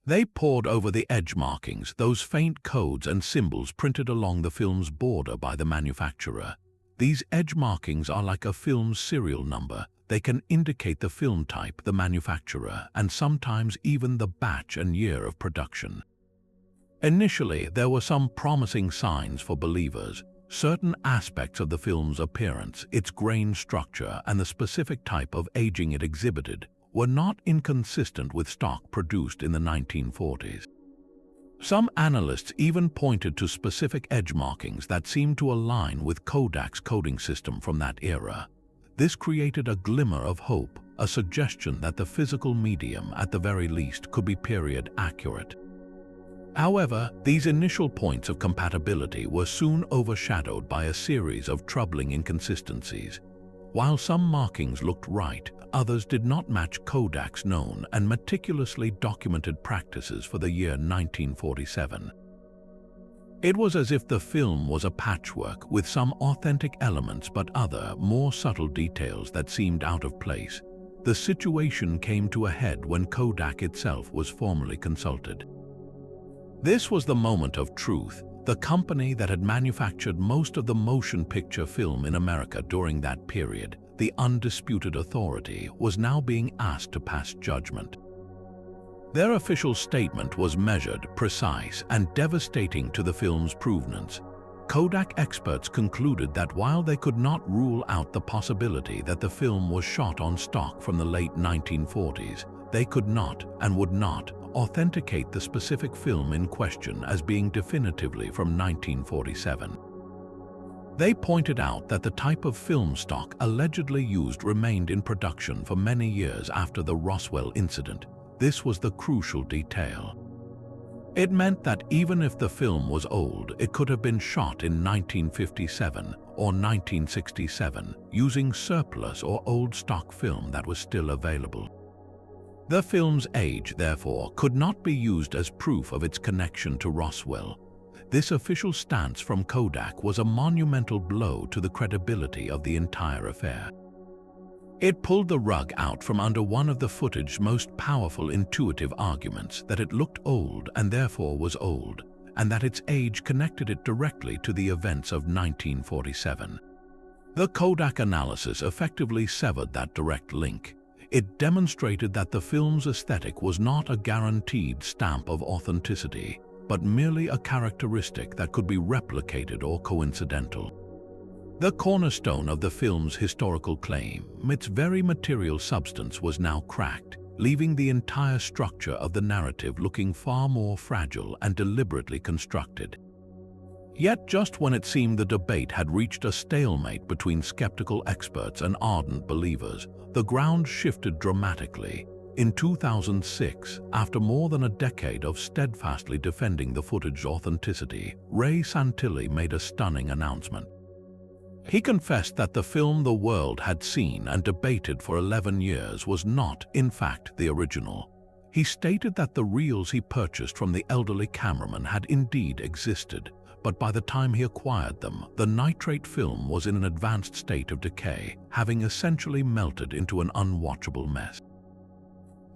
They pored over the edge markings, those faint codes and symbols printed along the film's border by the manufacturer. These edge markings are like a film's serial number. They can indicate the film type, the manufacturer, and sometimes even the batch and year of production. Initially, there were some promising signs for believers. Certain aspects of the film's appearance, its grain structure, and the specific type of aging it exhibited were not inconsistent with stock produced in the 1940s. Some analysts even pointed to specific edge markings that seemed to align with Kodak's coding system from that era. This created a glimmer of hope, a suggestion that the physical medium, at the very least, could be period accurate. However, these initial points of compatibility were soon overshadowed by a series of troubling inconsistencies. While some markings looked right, others did not match Kodak's known and meticulously documented practices for the year 1947. It was as if the film was a patchwork with some authentic elements but other, more subtle details that seemed out of place. The situation came to a head when Kodak itself was formally consulted. This was the moment of truth. The company that had manufactured most of the motion picture film in America during that period, the undisputed authority, was now being asked to pass judgment. Their official statement was measured, precise, and devastating to the film's provenance. Kodak experts concluded that while they could not rule out the possibility that the film was shot on stock from the late 1940s, they could not and would not authenticate the specific film in question as being definitively from 1947. They pointed out that the type of film stock allegedly used remained in production for many years after the Roswell incident. This was the crucial detail. It meant that even if the film was old, it could have been shot in 1957 or 1967 using surplus or old stock film that was still available. The film's age, therefore, could not be used as proof of its connection to Roswell. This official stance from Kodak was a monumental blow to the credibility of the entire affair. It pulled the rug out from under one of the footage's most powerful intuitive arguments, that it looked old and therefore was old, and that its age connected it directly to the events of 1947. The Kodak analysis effectively severed that direct link. It demonstrated that the film's aesthetic was not a guaranteed stamp of authenticity, but merely a characteristic that could be replicated or coincidental. The cornerstone of the film's historical claim, its very material substance, was now cracked, leaving the entire structure of the narrative looking far more fragile and deliberately constructed. Yet just when it seemed the debate had reached a stalemate between skeptical experts and ardent believers, the ground shifted dramatically. In 2006, after more than a decade of steadfastly defending the footage's authenticity, Ray Santilli made a stunning announcement. He confessed that the film the world had seen and debated for 11 years was not, in fact, the original. He stated that the reels he purchased from the elderly cameraman had indeed existed, but by the time he acquired them, the nitrate film was in an advanced state of decay, having essentially melted into an unwatchable mess.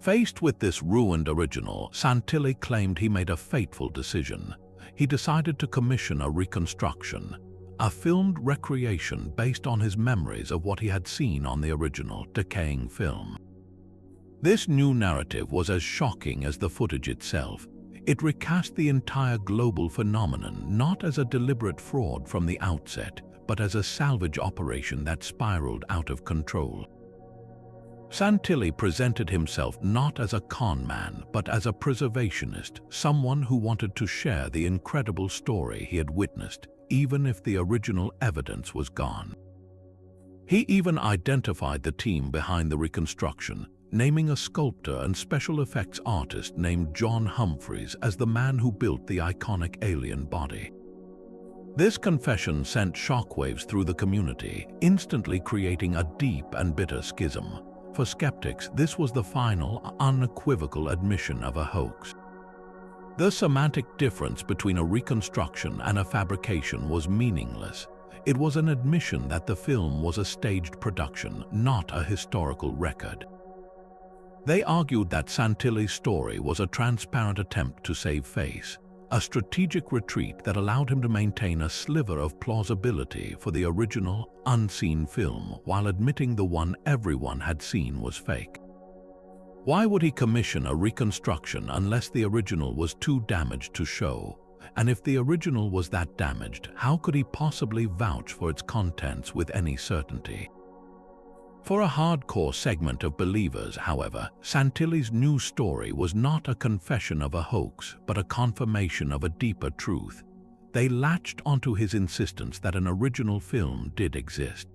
Faced with this ruined original, Santilli claimed he made a fateful decision. He decided to commission a reconstruction, a filmed recreation based on his memories of what he had seen on the original, decaying film. This new narrative was as shocking as the footage itself. It recast the entire global phenomenon not as a deliberate fraud from the outset, but as a salvage operation that spiraled out of control. Santilli presented himself not as a con man, but as a preservationist, someone who wanted to share the incredible story he had witnessed, even if the original evidence was gone. He even identified the team behind the reconstruction, naming a sculptor and special effects artist named John Humphreys as the man who built the iconic alien body. This confession sent shockwaves through the community, instantly creating a deep and bitter schism. For skeptics, this was the final, unequivocal admission of a hoax. The semantic difference between a reconstruction and a fabrication was meaningless. It was an admission that the film was a staged production, not a historical record. They argued that Santilli's story was a transparent attempt to save face, a strategic retreat that allowed him to maintain a sliver of plausibility for the original, unseen film while admitting the one everyone had seen was fake. Why would he commission a reconstruction unless the original was too damaged to show? And if the original was that damaged, how could he possibly vouch for its contents with any certainty? For a hardcore segment of believers, however, Santilli's new story was not a confession of a hoax, but a confirmation of a deeper truth. They latched onto his insistence that an original film did exist.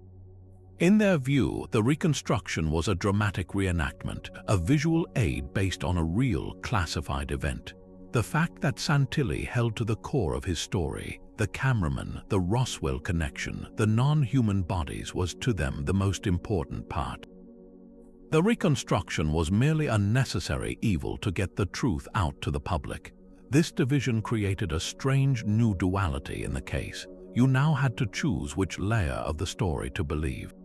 In their view, the reconstruction was a dramatic reenactment, a visual aid based on a real, classified event. The fact that Santilli held to the core of his story, the cameraman, the Roswell connection, the non-human bodies, was to them the most important part. The reconstruction was merely a necessary evil to get the truth out to the public. This division created a strange new duality in the case. You now had to choose which layer of the story to believe.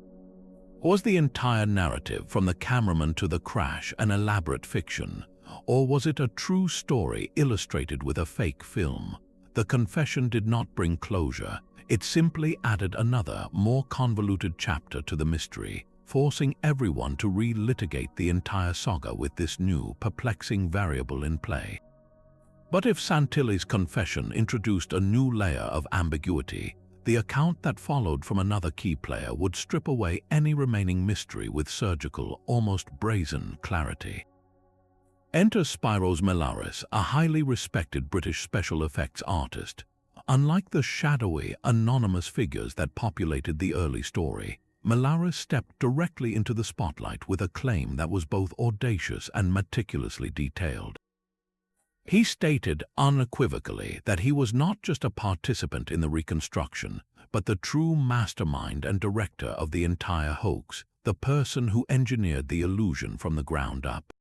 Was the entire narrative, from the cameraman to the crash, an elaborate fiction? Or was it a true story illustrated with a fake film? The confession did not bring closure. It simply added another, more convoluted chapter to the mystery. forcing everyone to relitigate the entire saga with this new, perplexing variable in play. But if Santilli's confession introduced a new layer of ambiguity, the account that followed from another key player would strip away any remaining mystery with surgical, almost brazen clarity. Enter Spyros Melaris, a highly respected British special effects artist. Unlike the shadowy, anonymous figures that populated the early story, Melaris stepped directly into the spotlight with a claim that was both audacious and meticulously detailed. He stated unequivocally that he was not just a participant in the reconstruction, but the true mastermind and director of the entire hoax, the person who engineered the illusion from the ground up.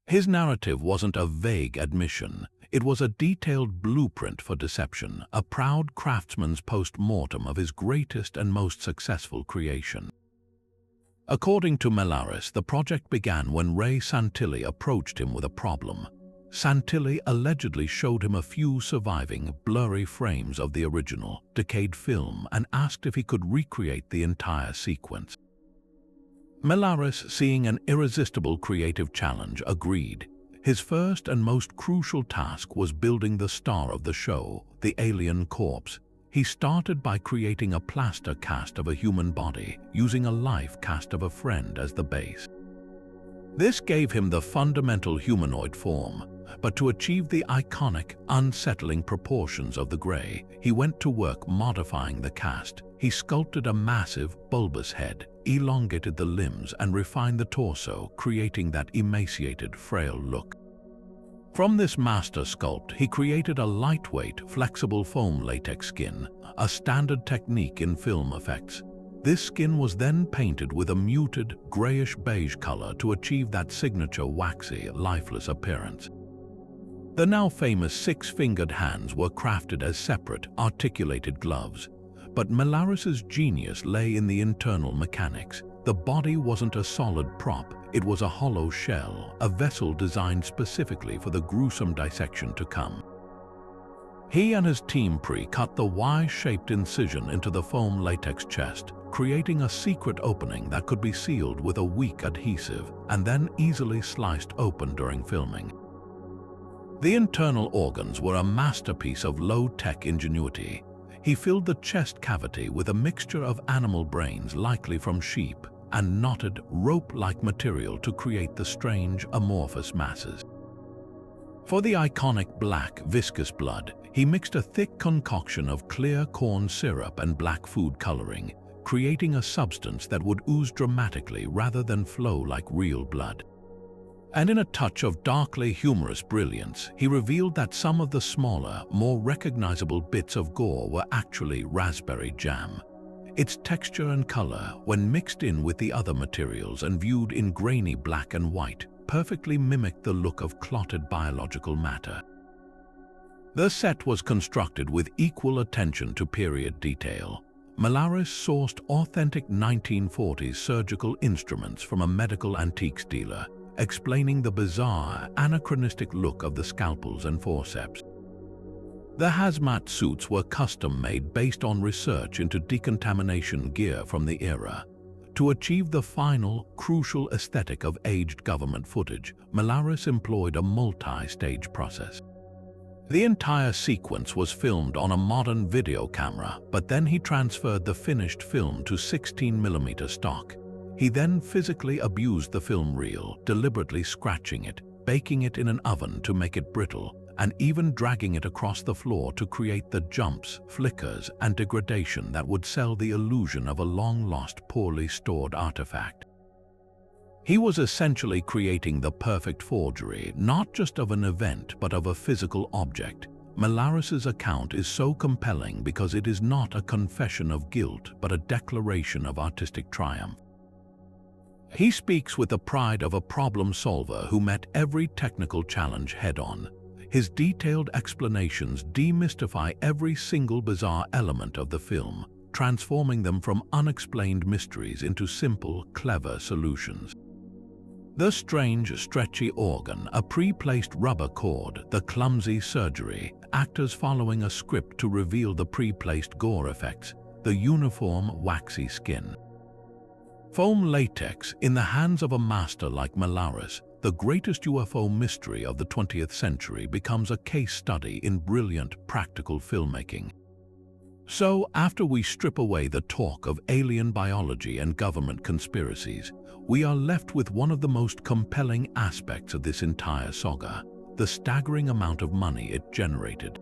His narrative wasn't a vague admission. It was a detailed blueprint for deception, a proud craftsman's post-mortem of his greatest and most successful creation. According to Melaris, the project began when Ray Santilli approached him with a problem. Santilli allegedly showed him a few surviving, blurry frames of the original, decayed film and asked if he could recreate the entire sequence. Melaris, seeing an irresistible creative challenge, agreed. His first and most crucial task was building the star of the show, the alien corpse. He started by creating a plaster cast of a human body, using a life cast of a friend as the base. This gave him the fundamental humanoid form, but to achieve the iconic, unsettling proportions of the Grey, he went to work modifying the cast. He sculpted a massive, bulbous head, elongated the limbs and refined the torso, creating that emaciated, frail look. From this master sculpt, he created a lightweight, flexible foam latex skin, a standard technique in film effects. This skin was then painted with a muted, grayish-beige color to achieve that signature waxy, lifeless appearance. The now famous six-fingered hands were crafted as separate, articulated gloves. But Melaris's genius lay in the internal mechanics. The body wasn't a solid prop, it was a hollow shell, a vessel designed specifically for the gruesome dissection to come. He and his team pre-cut the Y-shaped incision into the foam latex chest, creating a secret opening that could be sealed with a weak adhesive and then easily sliced open during filming. The internal organs were a masterpiece of low-tech ingenuity. He filled the chest cavity with a mixture of animal brains, likely from sheep, and knotted, rope-like material to create the strange, amorphous masses. For the iconic black, viscous blood, he mixed a thick concoction of clear corn syrup and black food coloring, creating a substance that would ooze dramatically rather than flow like real blood. And in a touch of darkly humorous brilliance, he revealed that some of the smaller, more recognizable bits of gore were actually raspberry jam. Its texture and color, when mixed in with the other materials and viewed in grainy black and white, perfectly mimicked the look of clotted biological matter. The set was constructed with equal attention to period detail. Melaris sourced authentic 1940s surgical instruments from a medical antiques dealer, explaining the bizarre, anachronistic look of the scalpels and forceps. The hazmat suits were custom-made based on research into decontamination gear from the era. To achieve the final, crucial aesthetic of aged government footage, Melaris employed a multi-stage process. The entire sequence was filmed on a modern video camera, but then he transferred the finished film to 16mm stock. He then physically abused the film reel, deliberately scratching it, baking it in an oven to make it brittle, and even dragging it across the floor to create the jumps, flickers, and degradation that would sell the illusion of a long-lost, poorly stored artifact. He was essentially creating the perfect forgery, not just of an event, but of a physical object. Melaris's account is so compelling because it is not a confession of guilt, but a declaration of artistic triumph. He speaks with the pride of a problem solver who met every technical challenge head-on. His detailed explanations demystify every single bizarre element of the film, transforming them from unexplained mysteries into simple, clever solutions. The strange, stretchy organ, a pre-placed rubber cord, the clumsy surgery, actors following a script to reveal the pre-placed gore effects, the uniform, waxy skin. Foam latex in the hands of a master like Malaris, the greatest UFO mystery of the 20th century, becomes a case study in brilliant, practical filmmaking. So, after we strip away the talk of alien biology and government conspiracies, we are left with one of the most compelling aspects of this entire saga: the staggering amount of money it generated.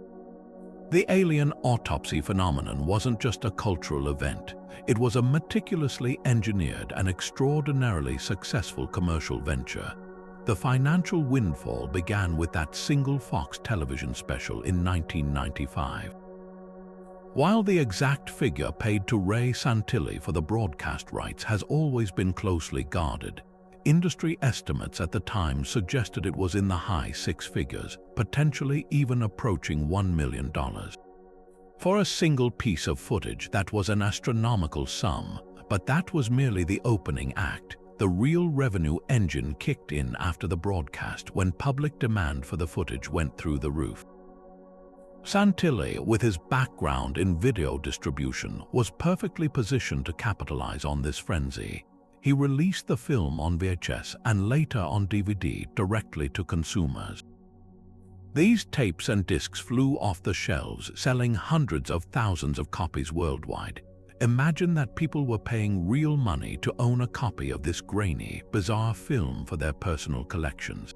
The alien autopsy phenomenon wasn't just a cultural event. It was a meticulously engineered and extraordinarily successful commercial venture. The financial windfall began with that single Fox television special in 1995. While the exact figure paid to Ray Santilli for the broadcast rights has always been closely guarded, industry estimates at the time suggested it was in the high six figures, potentially even approaching $1 million. For a single piece of footage, that was an astronomical sum, but that was merely the opening act. The real revenue engine kicked in after the broadcast, when public demand for the footage went through the roof. Santilli, with his background in video distribution, was perfectly positioned to capitalize on this frenzy. He released the film on VHS and later on DVD directly to consumers. These tapes and discs flew off the shelves, selling hundreds of thousands of copies worldwide. Imagine that people were paying real money to own a copy of this grainy, bizarre film for their personal collections.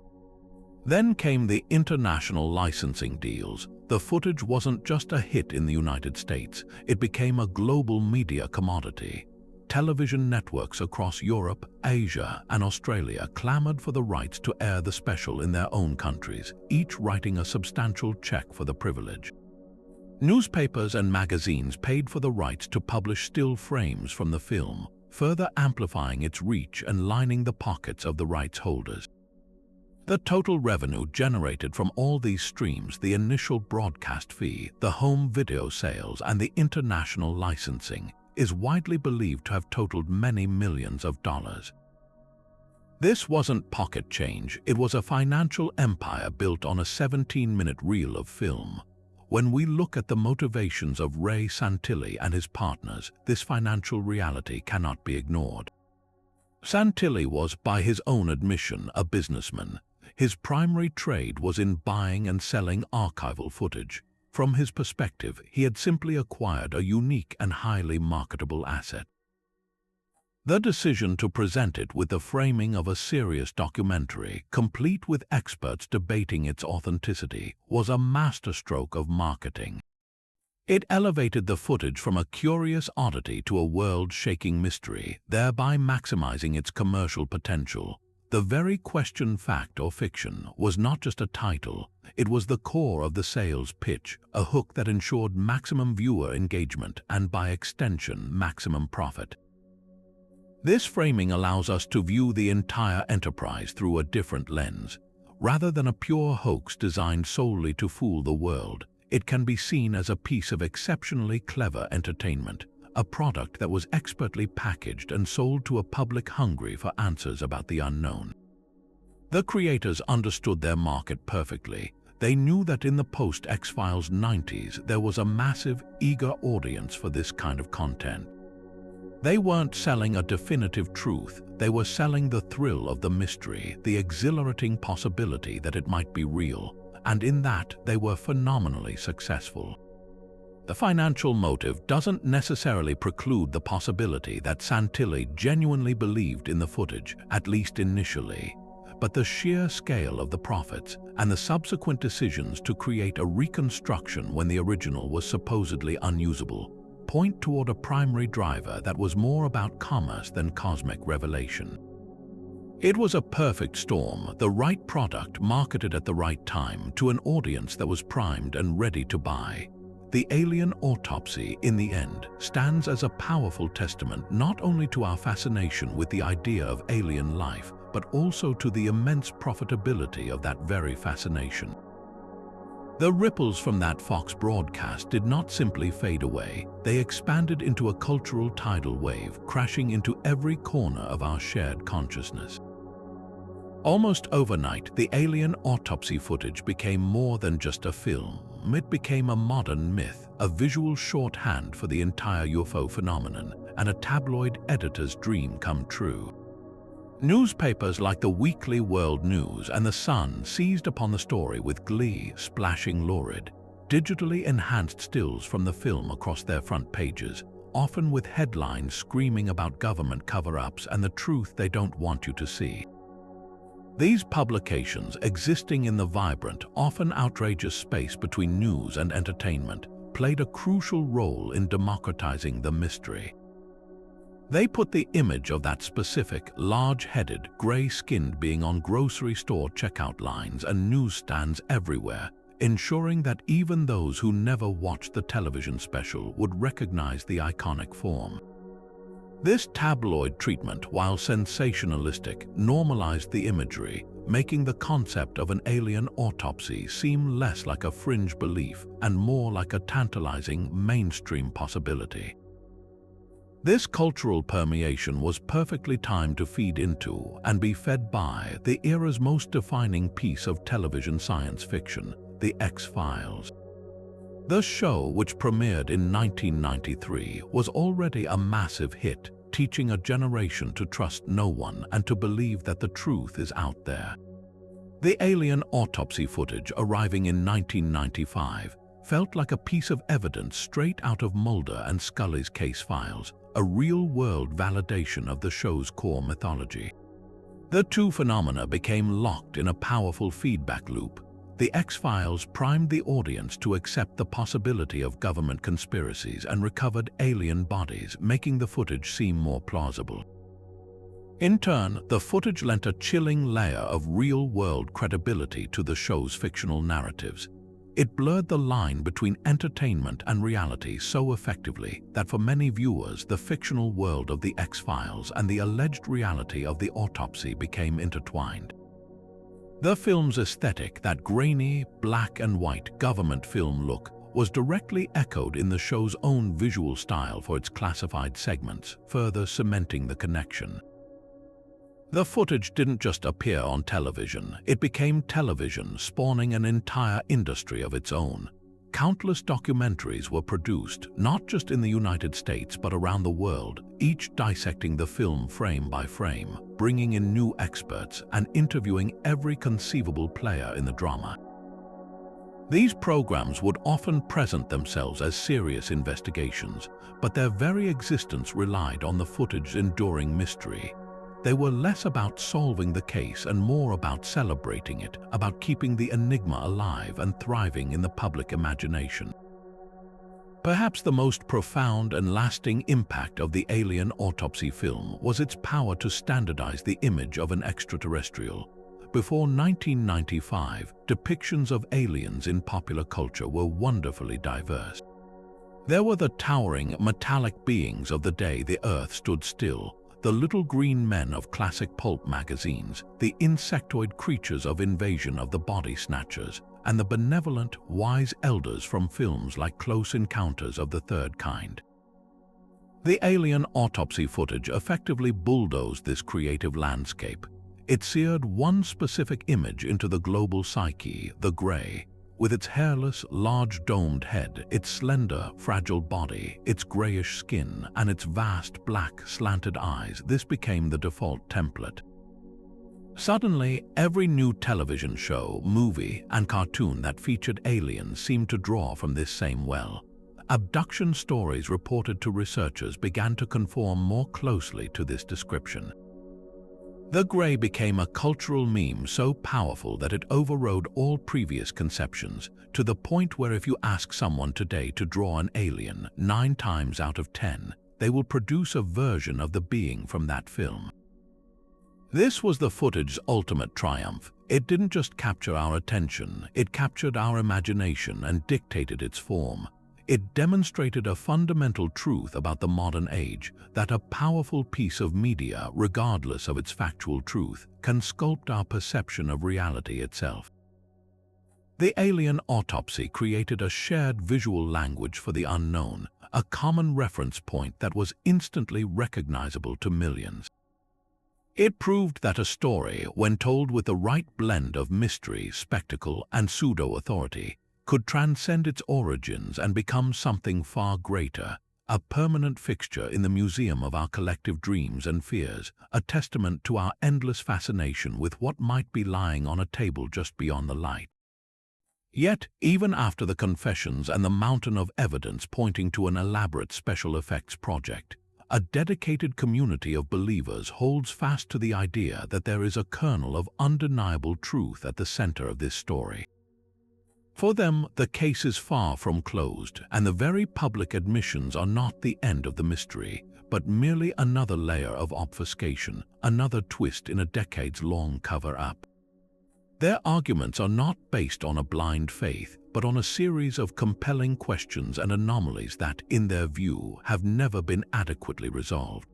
Then came the international licensing deals. The footage wasn't just a hit in the United States, it became a global media commodity. Television networks across Europe, Asia, and Australia clamored for the rights to air the special in their own countries, each writing a substantial check for the privilege. Newspapers and magazines paid for the rights to publish still frames from the film, further amplifying its reach and lining the pockets of the rights holders. The total revenue generated from all these streams, the initial broadcast fee, the home video sales, and the international licensing, is widely believed to have totaled many millions of dollars. This wasn't pocket change, it was a financial empire built on a 17-minute reel of film. When we look at the motivations of Ray Santilli and his partners, this financial reality cannot be ignored. Santilli was, by his own admission, a businessman. His primary trade was in buying and selling archival footage. From his perspective, he had simply acquired a unique and highly marketable asset. The decision to present it with the framing of a serious documentary, complete with experts debating its authenticity, was a masterstroke of marketing. It elevated the footage from a curious oddity to a world-shaking mystery, thereby maximizing its commercial potential. The very question, fact or fiction, was not just a title, it was the core of the sales pitch, a hook that ensured maximum viewer engagement and, by extension, maximum profit. This framing allows us to view the entire enterprise through a different lens. Rather than a pure hoax designed solely to fool the world, it can be seen as a piece of exceptionally clever entertainment, a product that was expertly packaged and sold to a public hungry for answers about the unknown. The creators understood their market perfectly. They knew that in the post-X-Files 90s, there was a massive, eager audience for this kind of content. They weren't selling a definitive truth, they were selling the thrill of the mystery, the exhilarating possibility that it might be real, and in that they were phenomenally successful. The financial motive doesn't necessarily preclude the possibility that Santilli genuinely believed in the footage, at least initially, but the sheer scale of the profits and the subsequent decisions to create a reconstruction when the original was supposedly unusable point toward a primary driver that was more about commerce than cosmic revelation. It was a perfect storm, the right product marketed at the right time to an audience that was primed and ready to buy. The Alien Autopsy, in the end, stands as a powerful testament not only to our fascination with the idea of alien life, but also to the immense profitability of that very fascination. The ripples from that Fox broadcast did not simply fade away, they expanded into a cultural tidal wave, crashing into every corner of our shared consciousness. Almost overnight, the Alien Autopsy footage became more than just a film. It became a modern myth, a visual shorthand for the entire UFO phenomenon, and a tabloid editor's dream come true. Newspapers like the Weekly World News and The Sun seized upon the story with glee, splashing lurid, digitally enhanced stills from the film across their front pages, often with headlines screaming about government cover-ups and the truth they don't want you to see. These publications, existing in the vibrant, often outrageous space between news and entertainment, played a crucial role in democratizing the mystery. They put the image of that specific, large-headed, gray-skinned being on grocery store checkout lines and newsstands everywhere, ensuring that even those who never watched the television special would recognize the iconic form. This tabloid treatment, while sensationalistic, normalized the imagery, making the concept of an alien autopsy seem less like a fringe belief and more like a tantalizing mainstream possibility. This cultural permeation was perfectly timed to feed into and be fed by the era's most defining piece of television science fiction, The X-Files. The show, which premiered in 1993, was already a massive hit, teaching a generation to trust no one and to believe that the truth is out there. The Alien Autopsy footage, arriving in 1995, felt like a piece of evidence straight out of Mulder and Scully's case files, a real-world validation of the show's core mythology. The two phenomena became locked in a powerful feedback loop. The X-Files primed the audience to accept the possibility of government conspiracies and recovered alien bodies, making the footage seem more plausible. In turn, the footage lent a chilling layer of real-world credibility to the show's fictional narratives. It blurred the line between entertainment and reality so effectively that for many viewers, the fictional world of the X-Files and the alleged reality of the autopsy became intertwined. The film's aesthetic, that grainy, black and white government film look, was directly echoed in the show's own visual style for its classified segments, further cementing the connection. The footage didn't just appear on television, it became television, spawning an entire industry of its own. Countless documentaries were produced, not just in the United States but around the world, each dissecting the film frame by frame, bringing in new experts and interviewing every conceivable player in the drama. These programs would often present themselves as serious investigations, but their very existence relied on the footage's enduring mystery. They were less about solving the case and more about celebrating it, about keeping the enigma alive and thriving in the public imagination. Perhaps the most profound and lasting impact of the Alien Autopsy film was its power to standardize the image of an extraterrestrial. Before 1995, depictions of aliens in popular culture were wonderfully diverse. There were the towering, metallic beings of the day the Earth stood still, the little green men of classic pulp magazines, the insectoid creatures of Invasion of the Body Snatchers, and the benevolent, wise elders from films like Close Encounters of the Third Kind. The Alien Autopsy footage effectively bulldozed this creative landscape. It seared one specific image into the global psyche, the Grey. With its hairless, large-domed head, its slender, fragile body, its grayish skin, and its vast, black, slanted eyes, this became the default template. Suddenly, every new television show, movie, and cartoon that featured aliens seemed to draw from this same well. Abduction stories reported to researchers began to conform more closely to this description. The Grey became a cultural meme so powerful that it overrode all previous conceptions, to the point where if you ask someone today to draw an alien, 9 times out of 10, they will produce a version of the being from that film. This was the footage's ultimate triumph. It didn't just capture our attention, it captured our imagination and dictated its form. It demonstrated a fundamental truth about the modern age, that a powerful piece of media, regardless of its factual truth, can sculpt our perception of reality itself. The Alien Autopsy created a shared visual language for the unknown, a common reference point that was instantly recognizable to millions. It proved that a story, when told with the right blend of mystery, spectacle, and pseudo-authority, could transcend its origins and become something far greater, a permanent fixture in the museum of our collective dreams and fears, a testament to our endless fascination with what might be lying on a table just beyond the light. Yet, even after the confessions and the mountain of evidence pointing to an elaborate special effects project, a dedicated community of believers holds fast to the idea that there is a kernel of undeniable truth at the center of this story. For them, the case is far from closed, and the very public admissions are not the end of the mystery, but merely another layer of obfuscation, another twist in a decades-long cover-up. Their arguments are not based on a blind faith, but on a series of compelling questions and anomalies that, in their view, have never been adequately resolved.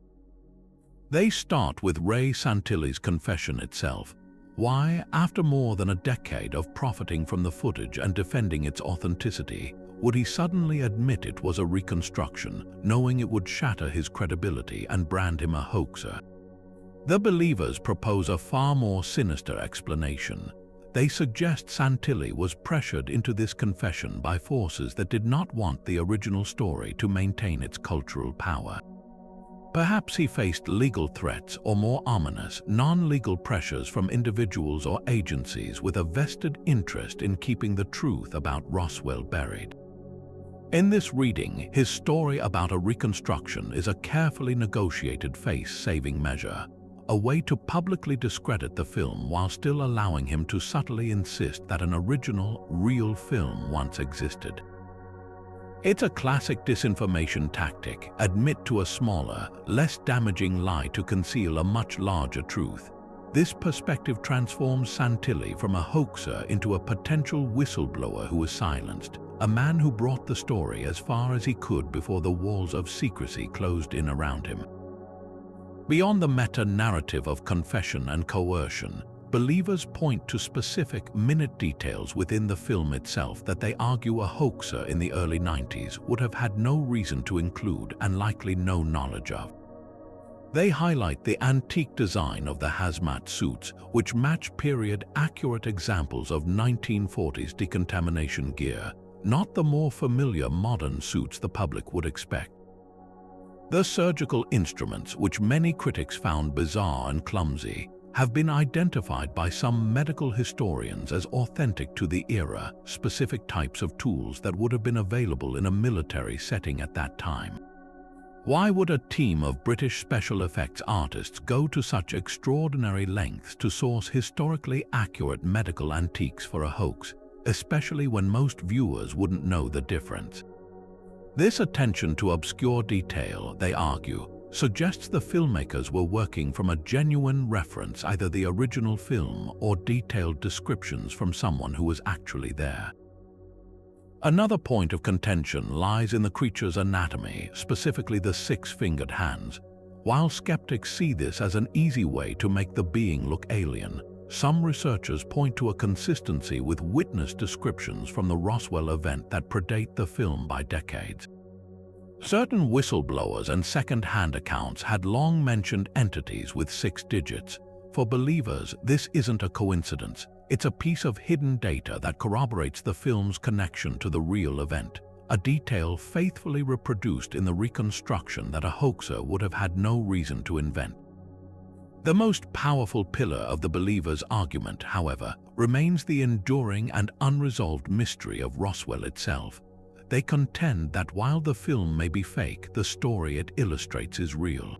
They start with Ray Santilli's confession itself. Why, after more than a decade of profiting from the footage and defending its authenticity, would he suddenly admit it was a reconstruction, knowing it would shatter his credibility and brand him a hoaxer? The believers propose a far more sinister explanation. They suggest Santilli was pressured into this confession by forces that did not want the original story to maintain its cultural power. Perhaps he faced legal threats or, more ominous, non-legal pressures from individuals or agencies with a vested interest in keeping the truth about Roswell buried. In this reading, his story about a reconstruction is a carefully negotiated face-saving measure, a way to publicly discredit the film while still allowing him to subtly insist that an original, real film once existed. It's a classic disinformation tactic: admit to a smaller, less damaging lie to conceal a much larger truth. This perspective transforms Santilli from a hoaxer into a potential whistleblower who was silenced, a man who brought the story as far as he could before the walls of secrecy closed in around him. Beyond the meta-narrative of confession and coercion, believers point to specific minute details within the film itself that they argue a hoaxer in the early 90s would have had no reason to include and likely no knowledge of. They highlight the antique design of the hazmat suits, which match period-accurate examples of 1940s decontamination gear, not the more familiar modern suits the public would expect. The surgical instruments, which many critics found bizarre and clumsy, have been identified by some medical historians as authentic to the era, specific types of tools that would have been available in a military setting at that time. Why would a team of British special effects artists go to such extraordinary lengths to source historically accurate medical antiques for a hoax, especially when most viewers wouldn't know the difference? This attention to obscure detail, they argue, suggests the filmmakers were working from a genuine reference, either the original film or detailed descriptions from someone who was actually there. Another point of contention lies in the creature's anatomy, specifically the six-fingered hands. While skeptics see this as an easy way to make the being look alien, some researchers point to a consistency with witness descriptions from the Roswell event that predate the film by decades. Certain whistleblowers and second-hand accounts had long mentioned entities with 6 digits. For believers, this isn't a coincidence. It's a piece of hidden data that corroborates the film's connection to the real event, a detail faithfully reproduced in the reconstruction that a hoaxer would have had no reason to invent. The most powerful pillar of the believers' argument, however, remains the enduring and unresolved mystery of Roswell itself. They contend that while the film may be fake, the story it illustrates is real.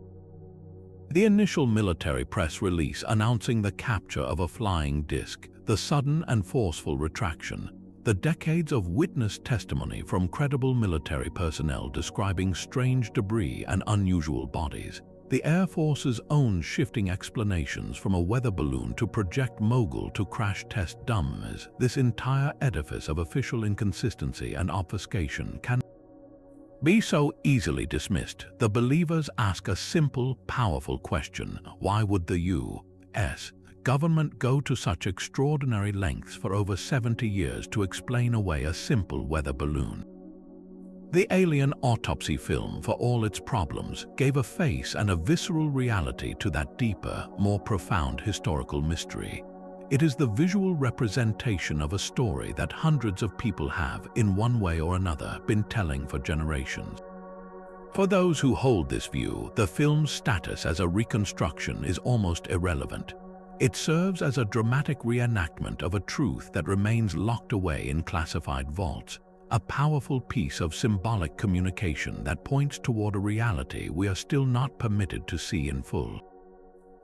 The initial military press release announcing the capture of a flying disc, the sudden and forceful retraction, the decades of witness testimony from credible military personnel describing strange debris and unusual bodies, the Air Force's own shifting explanations from a weather balloon to Project Mogul to crash test dummies, this entire edifice of official inconsistency and obfuscation can be so easily dismissed. The believers ask a simple, powerful question: why would the U.S. government go to such extraordinary lengths for over 70 years to explain away a simple weather balloon? The Alien Autopsy film, for all its problems, gave a face and a visceral reality to that deeper, more profound historical mystery. It is the visual representation of a story that hundreds of people have, in one way or another, been telling for generations. For those who hold this view, the film's status as a reconstruction is almost irrelevant. It serves as a dramatic reenactment of a truth that remains locked away in classified vaults, a powerful piece of symbolic communication that points toward a reality we are still not permitted to see in full.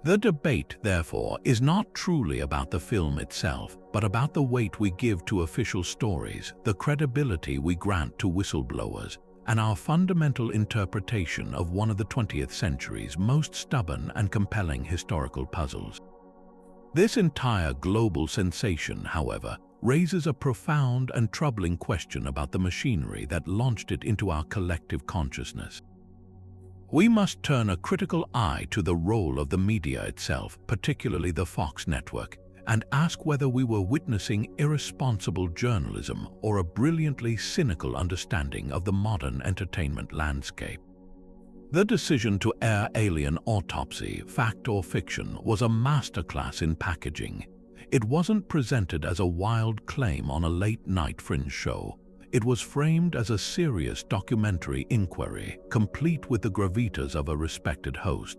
The debate, therefore, is not truly about the film itself, but about the weight we give to official stories, the credibility we grant to whistleblowers, and our fundamental interpretation of one of the 20th century's most stubborn and compelling historical puzzles. This entire global sensation, however, raises a profound and troubling question about the machinery that launched it into our collective consciousness. We must turn a critical eye to the role of the media itself, particularly the Fox network, and ask whether we were witnessing irresponsible journalism or a brilliantly cynical understanding of the modern entertainment landscape. The decision to air Alien Autopsy, fact or fiction, was a masterclass in packaging. It wasn't presented as a wild claim on a late-night fringe show. It was framed as a serious documentary inquiry, complete with the gravitas of a respected host.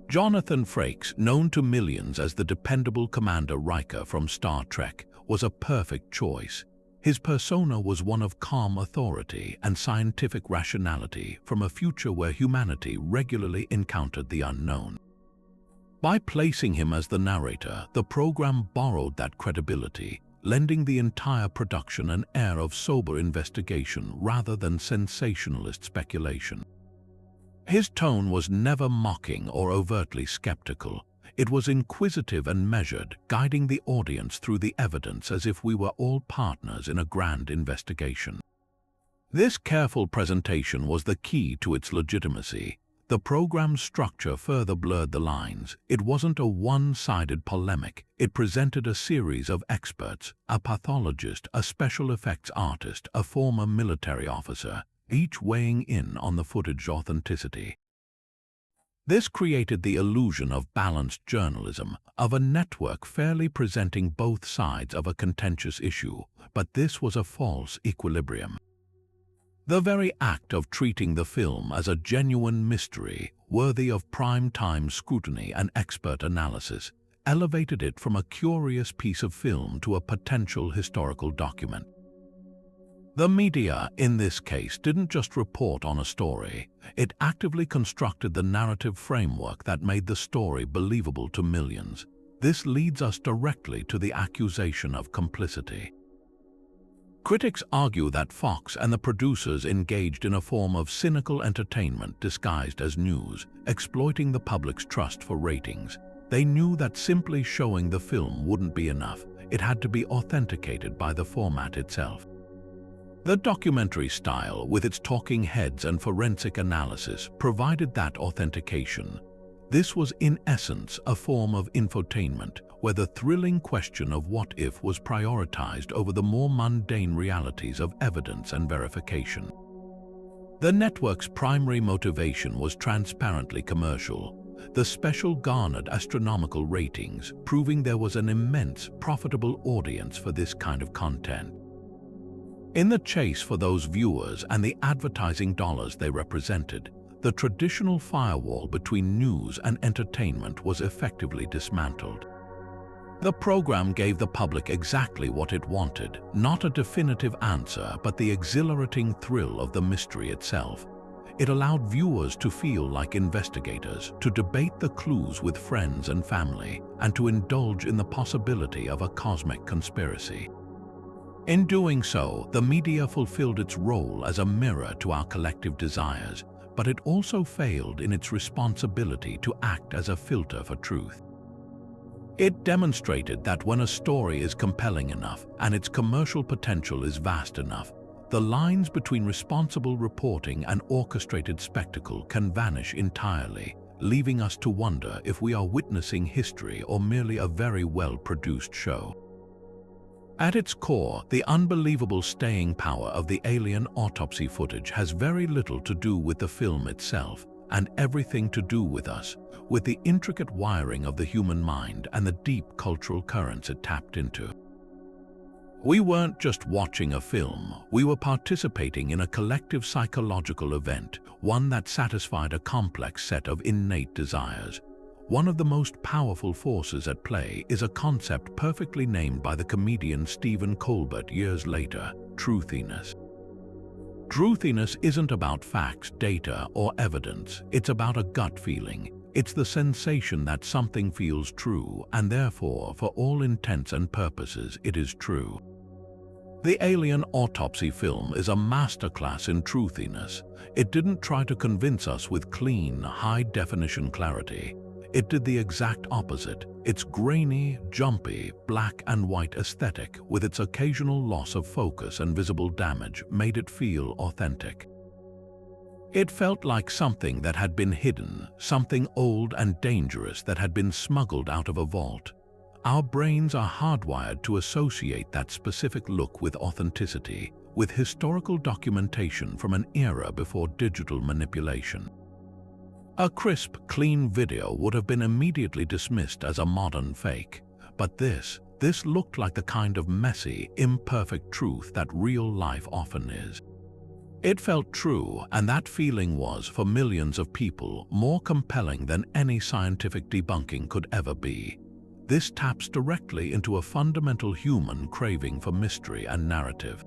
Jonathan Frakes, known to millions as the dependable Commander Riker from Star Trek, was a perfect choice. His persona was one of calm authority and scientific rationality from a future where humanity regularly encountered the unknown. By placing him as the narrator, the program borrowed that credibility, lending the entire production an air of sober investigation rather than sensationalist speculation. His tone was never mocking or overtly skeptical. It was inquisitive and measured, guiding the audience through the evidence as if we were all partners in a grand investigation. This careful presentation was the key to its legitimacy. The program's structure further blurred the lines. It wasn't a one-sided polemic. It presented a series of experts, a pathologist, a special effects artist, a former military officer, each weighing in on the footage's authenticity. This created the illusion of balanced journalism, of a network fairly presenting both sides of a contentious issue, but this was a false equilibrium. The very act of treating the film as a genuine mystery, worthy of prime-time scrutiny and expert analysis, elevated it from a curious piece of film to a potential historical document. The media, in this case, didn't just report on a story. It actively constructed the narrative framework that made the story believable to millions. This leads us directly to the accusation of complicity. Critics argue that Fox and the producers engaged in a form of cynical entertainment disguised as news, exploiting the public's trust for ratings. They knew that simply showing the film wouldn't be enough. It had to be authenticated by the format itself. The documentary style, with its talking heads and forensic analysis, provided that authentication. This was in essence a form of infotainment, where the thrilling question of what if was prioritized over the more mundane realities of evidence and verification. The network's primary motivation was transparently commercial. The special garnered astronomical ratings, proving there was an immense, profitable audience for this kind of content. In the chase for those viewers and the advertising dollars they represented, the traditional firewall between news and entertainment was effectively dismantled. The program gave the public exactly what it wanted, not a definitive answer, but the exhilarating thrill of the mystery itself. It allowed viewers to feel like investigators, to debate the clues with friends and family, and to indulge in the possibility of a cosmic conspiracy. In doing so, the media fulfilled its role as a mirror to our collective desires, but it also failed in its responsibility to act as a filter for truth. It demonstrated that when a story is compelling enough and its commercial potential is vast enough, the lines between responsible reporting and orchestrated spectacle can vanish entirely, leaving us to wonder if we are witnessing history or merely a very well-produced show. At its core, the unbelievable staying power of the Alien Autopsy footage has very little to do with the film itself, and everything to do with us, with the intricate wiring of the human mind and the deep cultural currents it tapped into. We weren't just watching a film, we were participating in a collective psychological event, one that satisfied a complex set of innate desires. One of the most powerful forces at play is a concept perfectly named by the comedian Stephen Colbert years later: truthiness. Truthiness isn't about facts, data, or evidence. It's about a gut feeling. It's the sensation that something feels true, and therefore, for all intents and purposes, it is true. The Alien Autopsy film is a masterclass in truthiness. It didn't try to convince us with clean, high-definition clarity. It did the exact opposite. Its grainy, jumpy, black and white aesthetic, with its occasional loss of focus and visible damage, made it feel authentic. It felt like something that had been hidden, something old and dangerous that had been smuggled out of a vault. Our brains are hardwired to associate that specific look with authenticity, with historical documentation from an era before digital manipulation. A crisp, clean video would have been immediately dismissed as a modern fake, but this looked like the kind of messy, imperfect truth that real life often is. It felt true, and that feeling was, for millions of people, more compelling than any scientific debunking could ever be. This taps directly into a fundamental human craving for mystery and narrative.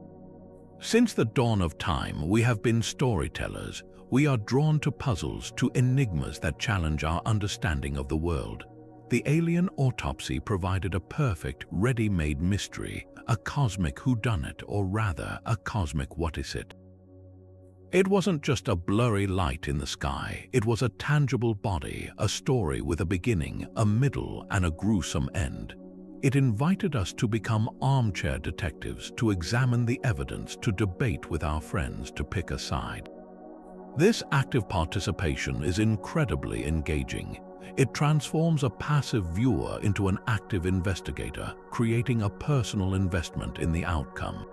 Since the dawn of time, we have been storytellers. We are drawn to puzzles, to enigmas that challenge our understanding of the world. The Alien Autopsy provided a perfect, ready-made mystery, a cosmic whodunit, or rather, a cosmic what-is-it. It wasn't just a blurry light in the sky. It was a tangible body, a story with a beginning, a middle, and a gruesome end. It invited us to become armchair detectives, to examine the evidence, to debate with our friends, to pick a side. This active participation is incredibly engaging. It transforms a passive viewer into an active investigator, creating a personal investment in the outcome.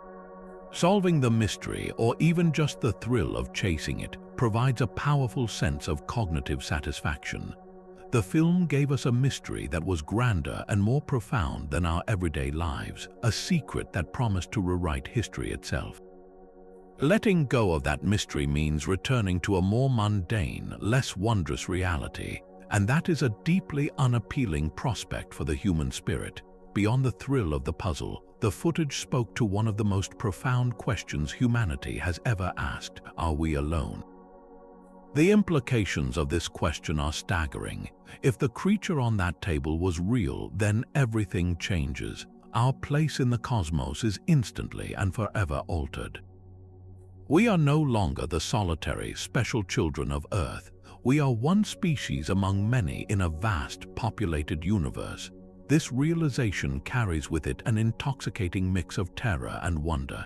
Solving the mystery, or even just the thrill of chasing it, provides a powerful sense of cognitive satisfaction. The film gave us a mystery that was grander and more profound than our everyday lives, a secret that promised to rewrite history itself. Letting go of that mystery means returning to a more mundane, less wondrous reality, and that is a deeply unappealing prospect for the human spirit. Beyond the thrill of the puzzle, the footage spoke to one of the most profound questions humanity has ever asked: are we alone? The implications of this question are staggering. If the creature on that table was real, then everything changes. Our place in the cosmos is instantly and forever altered. We are no longer the solitary, special children of Earth. We are one species among many in a vast, populated universe. This realization carries with it an intoxicating mix of terror and wonder.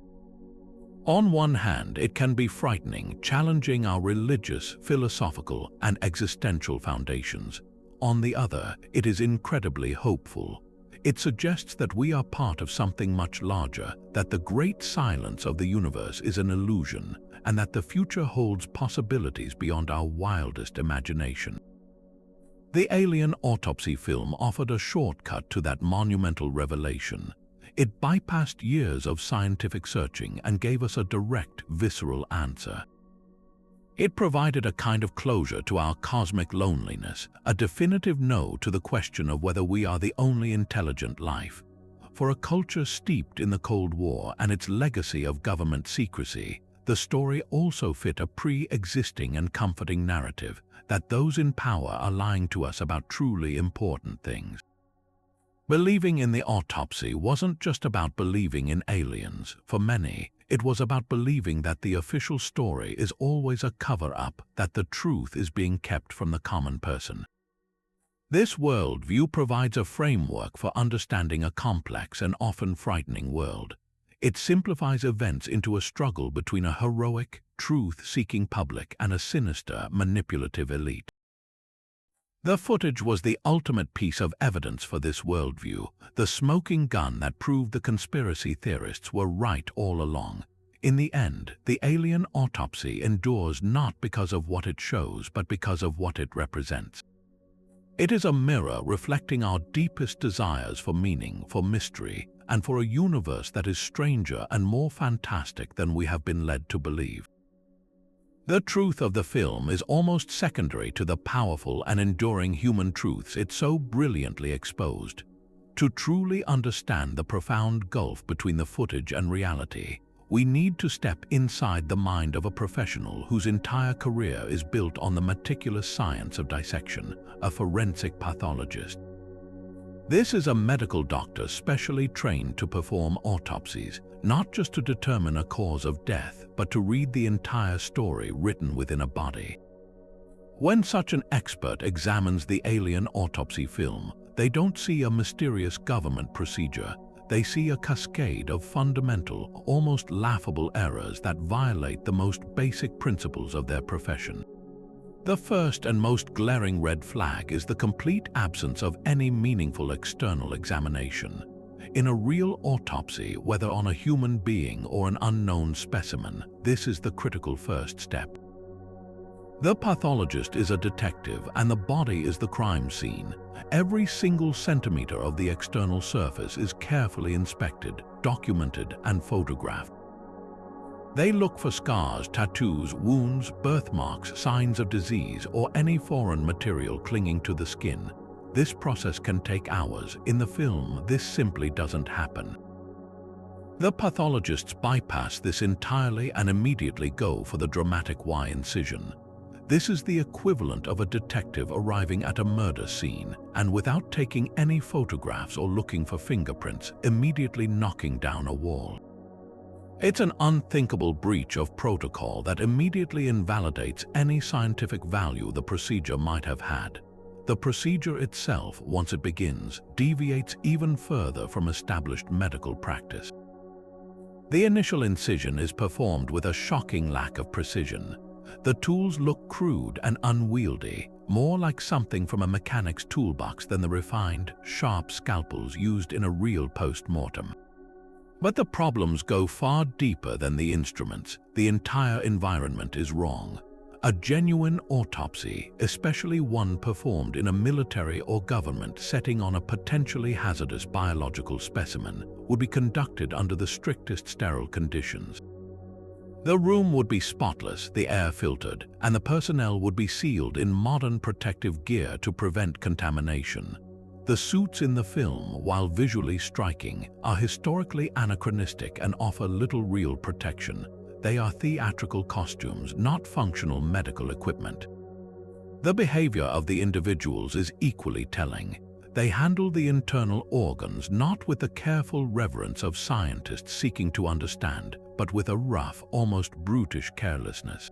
On one hand, it can be frightening, challenging our religious, philosophical, and existential foundations. On the other, it is incredibly hopeful. It suggests that we are part of something much larger, that the great silence of the universe is an illusion, and that the future holds possibilities beyond our wildest imagination. The Alien Autopsy film offered a shortcut to that monumental revelation. It bypassed years of scientific searching and gave us a direct, visceral answer. It provided a kind of closure to our cosmic loneliness, a definitive no to the question of whether we are the only intelligent life. For a culture steeped in the Cold War and its legacy of government secrecy, the story also fit a pre-existing and comforting narrative that those in power are lying to us about truly important things. Believing in the autopsy wasn't just about believing in aliens. For many, it was about believing that the official story is always a cover-up, that the truth is being kept from the common person. This worldview provides a framework for understanding a complex and often frightening world. It simplifies events into a struggle between a heroic, truth-seeking public and a sinister, manipulative elite. The footage was the ultimate piece of evidence for this worldview, the smoking gun that proved the conspiracy theorists were right all along. In the end, the Alien Autopsy endures not because of what it shows, but because of what it represents. It is a mirror reflecting our deepest desires for meaning, for mystery, and for a universe that is stranger and more fantastic than we have been led to believe. The truth of the film is almost secondary to the powerful and enduring human truths it so brilliantly exposed. To truly understand the profound gulf between the footage and reality, we need to step inside the mind of a professional whose entire career is built on the meticulous science of dissection, a forensic pathologist. This is a medical doctor specially trained to perform autopsies, not just to determine a cause of death, but to read the entire story written within a body. When such an expert examines the Alien Autopsy film, they don't see a mysterious government procedure. They see a cascade of fundamental, almost laughable errors that violate the most basic principles of their profession. The first and most glaring red flag is the complete absence of any meaningful external examination. In a real autopsy, whether on a human being or an unknown specimen, this is the critical first step. The pathologist is a detective and the body is the crime scene. Every single centimeter of the external surface is carefully inspected, documented, and photographed. They look for scars, tattoos, wounds, birthmarks, signs of disease, or any foreign material clinging to the skin. This process can take hours. In the film, this simply doesn't happen. The pathologists bypass this entirely and immediately go for the dramatic Y incision. This is the equivalent of a detective arriving at a murder scene and without taking any photographs or looking for fingerprints, immediately knocking down a wall. It's an unthinkable breach of protocol that immediately invalidates any scientific value the procedure might have had. The procedure itself, once it begins, deviates even further from established medical practice. The initial incision is performed with a shocking lack of precision. The tools look crude and unwieldy, more like something from a mechanic's toolbox than the refined, sharp scalpels used in a real post-mortem. But the problems go far deeper than the instruments. The entire environment is wrong. A genuine autopsy, especially one performed in a military or government setting on a potentially hazardous biological specimen, would be conducted under the strictest sterile conditions. The room would be spotless, the air filtered, and the personnel would be sealed in modern protective gear to prevent contamination. The suits in the film, while visually striking, are historically anachronistic and offer little real protection. They are theatrical costumes, not functional medical equipment. The behavior of the individuals is equally telling. They handle the internal organs not with the careful reverence of scientists seeking to understand, but with a rough, almost brutish carelessness.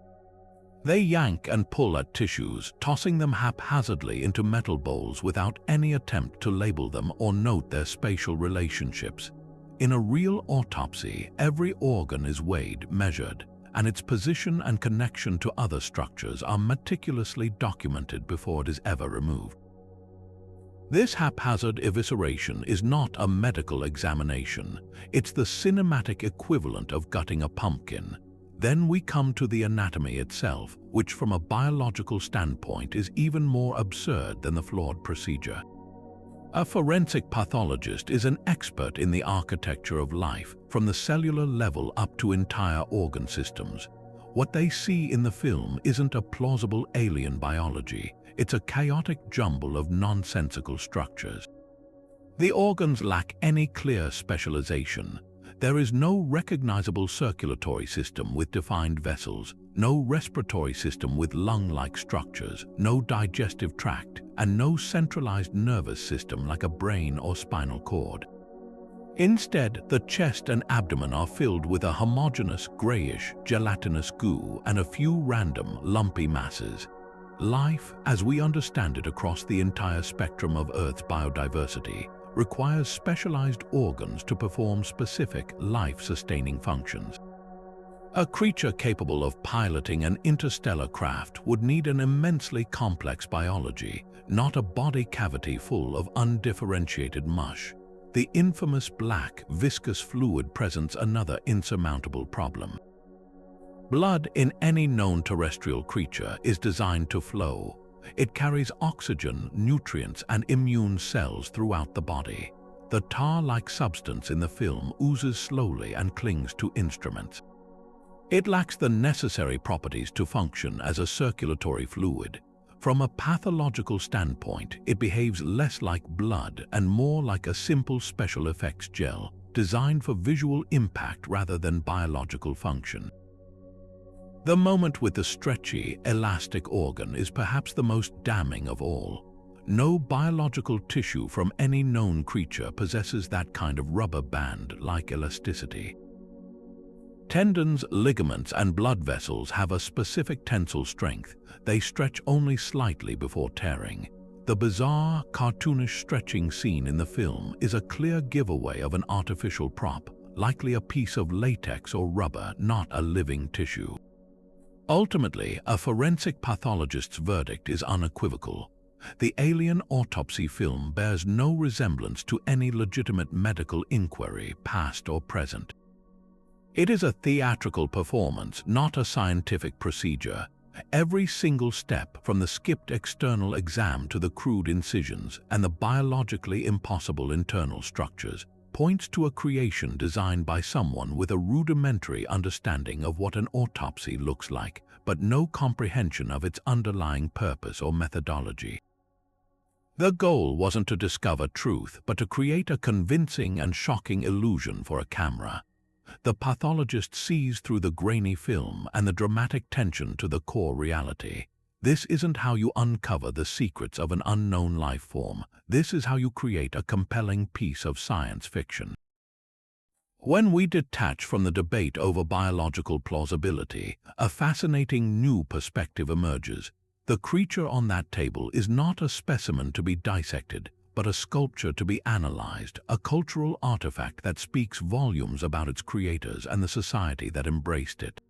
They yank and pull at tissues, tossing them haphazardly into metal bowls without any attempt to label them or note their spatial relationships. In a real autopsy, every organ is weighed, measured, and its position and connection to other structures are meticulously documented before it is ever removed. This haphazard evisceration is not a medical examination. It's the cinematic equivalent of gutting a pumpkin. Then we come to the anatomy itself, which from a biological standpoint is even more absurd than the flawed procedure. A forensic pathologist is an expert in the architecture of life, from the cellular level up to entire organ systems. What they see in the film isn't a plausible alien biology. It's a chaotic jumble of nonsensical structures. The organs lack any clear specialization. There is no recognizable circulatory system with defined vessels, no respiratory system with lung-like structures, no digestive tract, and no centralized nervous system like a brain or spinal cord. Instead, the chest and abdomen are filled with a homogeneous, grayish, gelatinous goo and a few random, lumpy masses. Life, as we understand it across the entire spectrum of Earth's biodiversity, requires specialized organs to perform specific, life-sustaining functions. A creature capable of piloting an interstellar craft would need an immensely complex biology, not a body cavity full of undifferentiated mush. The infamous black, viscous fluid presents another insurmountable problem. Blood in any known terrestrial creature is designed to flow. It carries oxygen, nutrients, and immune cells throughout the body. The tar-like substance in the film oozes slowly and clings to instruments. It lacks the necessary properties to function as a circulatory fluid. From a pathological standpoint, it behaves less like blood and more like a simple special effects gel, designed for visual impact rather than biological function. The moment with the stretchy, elastic organ is perhaps the most damning of all. No biological tissue from any known creature possesses that kind of rubber band-like elasticity. Tendons, ligaments, and blood vessels have a specific tensile strength. They stretch only slightly before tearing. The bizarre, cartoonish stretching scene in the film is a clear giveaway of an artificial prop, likely a piece of latex or rubber, not a living tissue. Ultimately, a forensic pathologist's verdict is unequivocal. The Alien Autopsy film bears no resemblance to any legitimate medical inquiry, past or present. It is a theatrical performance, not a scientific procedure. Every single step, from the skipped external exam to the crude incisions and the biologically impossible internal structures, points to a creation designed by someone with a rudimentary understanding of what an autopsy looks like, but no comprehension of its underlying purpose or methodology. The goal wasn't to discover truth, but to create a convincing and shocking illusion for a camera. The pathologist sees through the grainy film and the dramatic tension to the core reality. This isn't how you uncover the secrets of an unknown life form. This is how you create a compelling piece of science fiction. When we detach from the debate over biological plausibility, a fascinating new perspective emerges. The creature on that table is not a specimen to be dissected, but a sculpture to be analyzed, a cultural artifact that speaks volumes about its creators and the society that embraced it.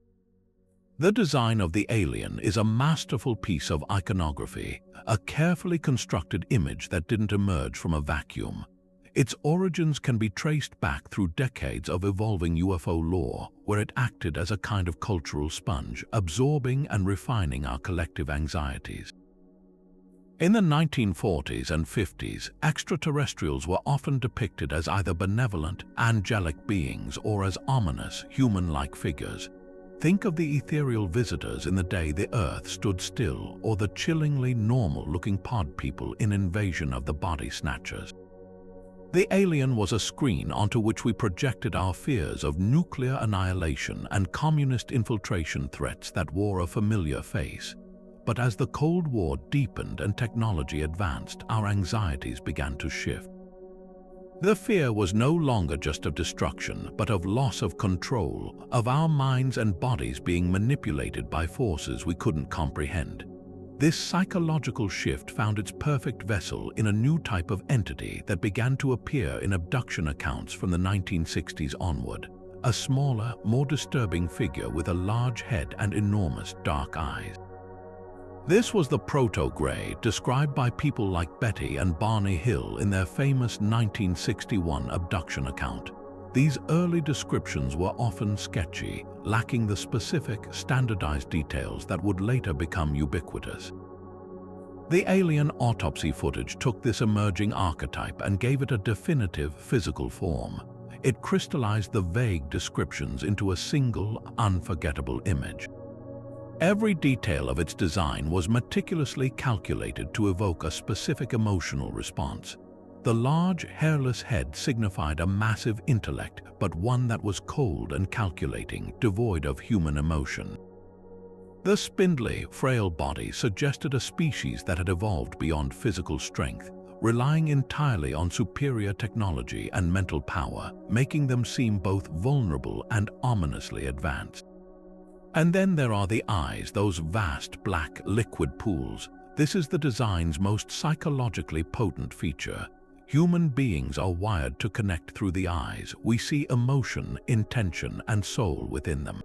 The design of the alien is a masterful piece of iconography, a carefully constructed image that didn't emerge from a vacuum. Its origins can be traced back through decades of evolving UFO lore, where it acted as a kind of cultural sponge, absorbing and refining our collective anxieties. In the 1940s and 50s, extraterrestrials were often depicted as either benevolent, angelic beings or as ominous, human-like figures. Think of the ethereal visitors in The Day the Earth Stood Still, or the chillingly normal-looking pod people in Invasion of the Body Snatchers. The alien was a screen onto which we projected our fears of nuclear annihilation and communist infiltration threats that wore a familiar face. But as the Cold War deepened and technology advanced, our anxieties began to shift. The fear was no longer just of destruction, but of loss of control, of our minds and bodies being manipulated by forces we couldn't comprehend. This psychological shift found its perfect vessel in a new type of entity that began to appear in abduction accounts from the 1960s onward. A smaller, more disturbing figure with a large head and enormous dark eyes. This was the proto-Grey described by people like Betty and Barney Hill in their famous 1961 abduction account. These early descriptions were often sketchy, lacking the specific, standardized details that would later become ubiquitous. The Alien Autopsy footage took this emerging archetype and gave it a definitive physical form. It crystallized the vague descriptions into a single, unforgettable image. Every detail of its design was meticulously calculated to evoke a specific emotional response. The large, hairless head signified a massive intellect, but one that was cold and calculating, devoid of human emotion. The spindly, frail body suggested a species that had evolved beyond physical strength, relying entirely on superior technology and mental power, making them seem both vulnerable and ominously advanced. And then there are the eyes, those vast black liquid pools. This is the design's most psychologically potent feature. Human beings are wired to connect through the eyes. We see emotion, intention, and soul within them.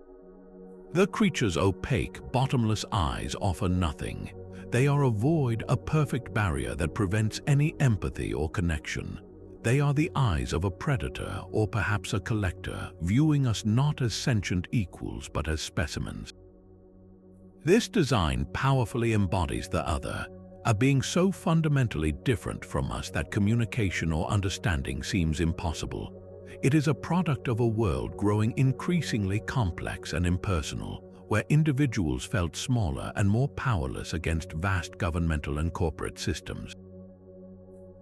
The creature's opaque, bottomless eyes offer nothing. They are a void, a perfect barrier that prevents any empathy or connection. They are the eyes of a predator or perhaps a collector, viewing us not as sentient equals but as specimens. This design powerfully embodies the other, a being so fundamentally different from us that communication or understanding seems impossible. It is a product of a world growing increasingly complex and impersonal, where individuals felt smaller and more powerless against vast governmental and corporate systems.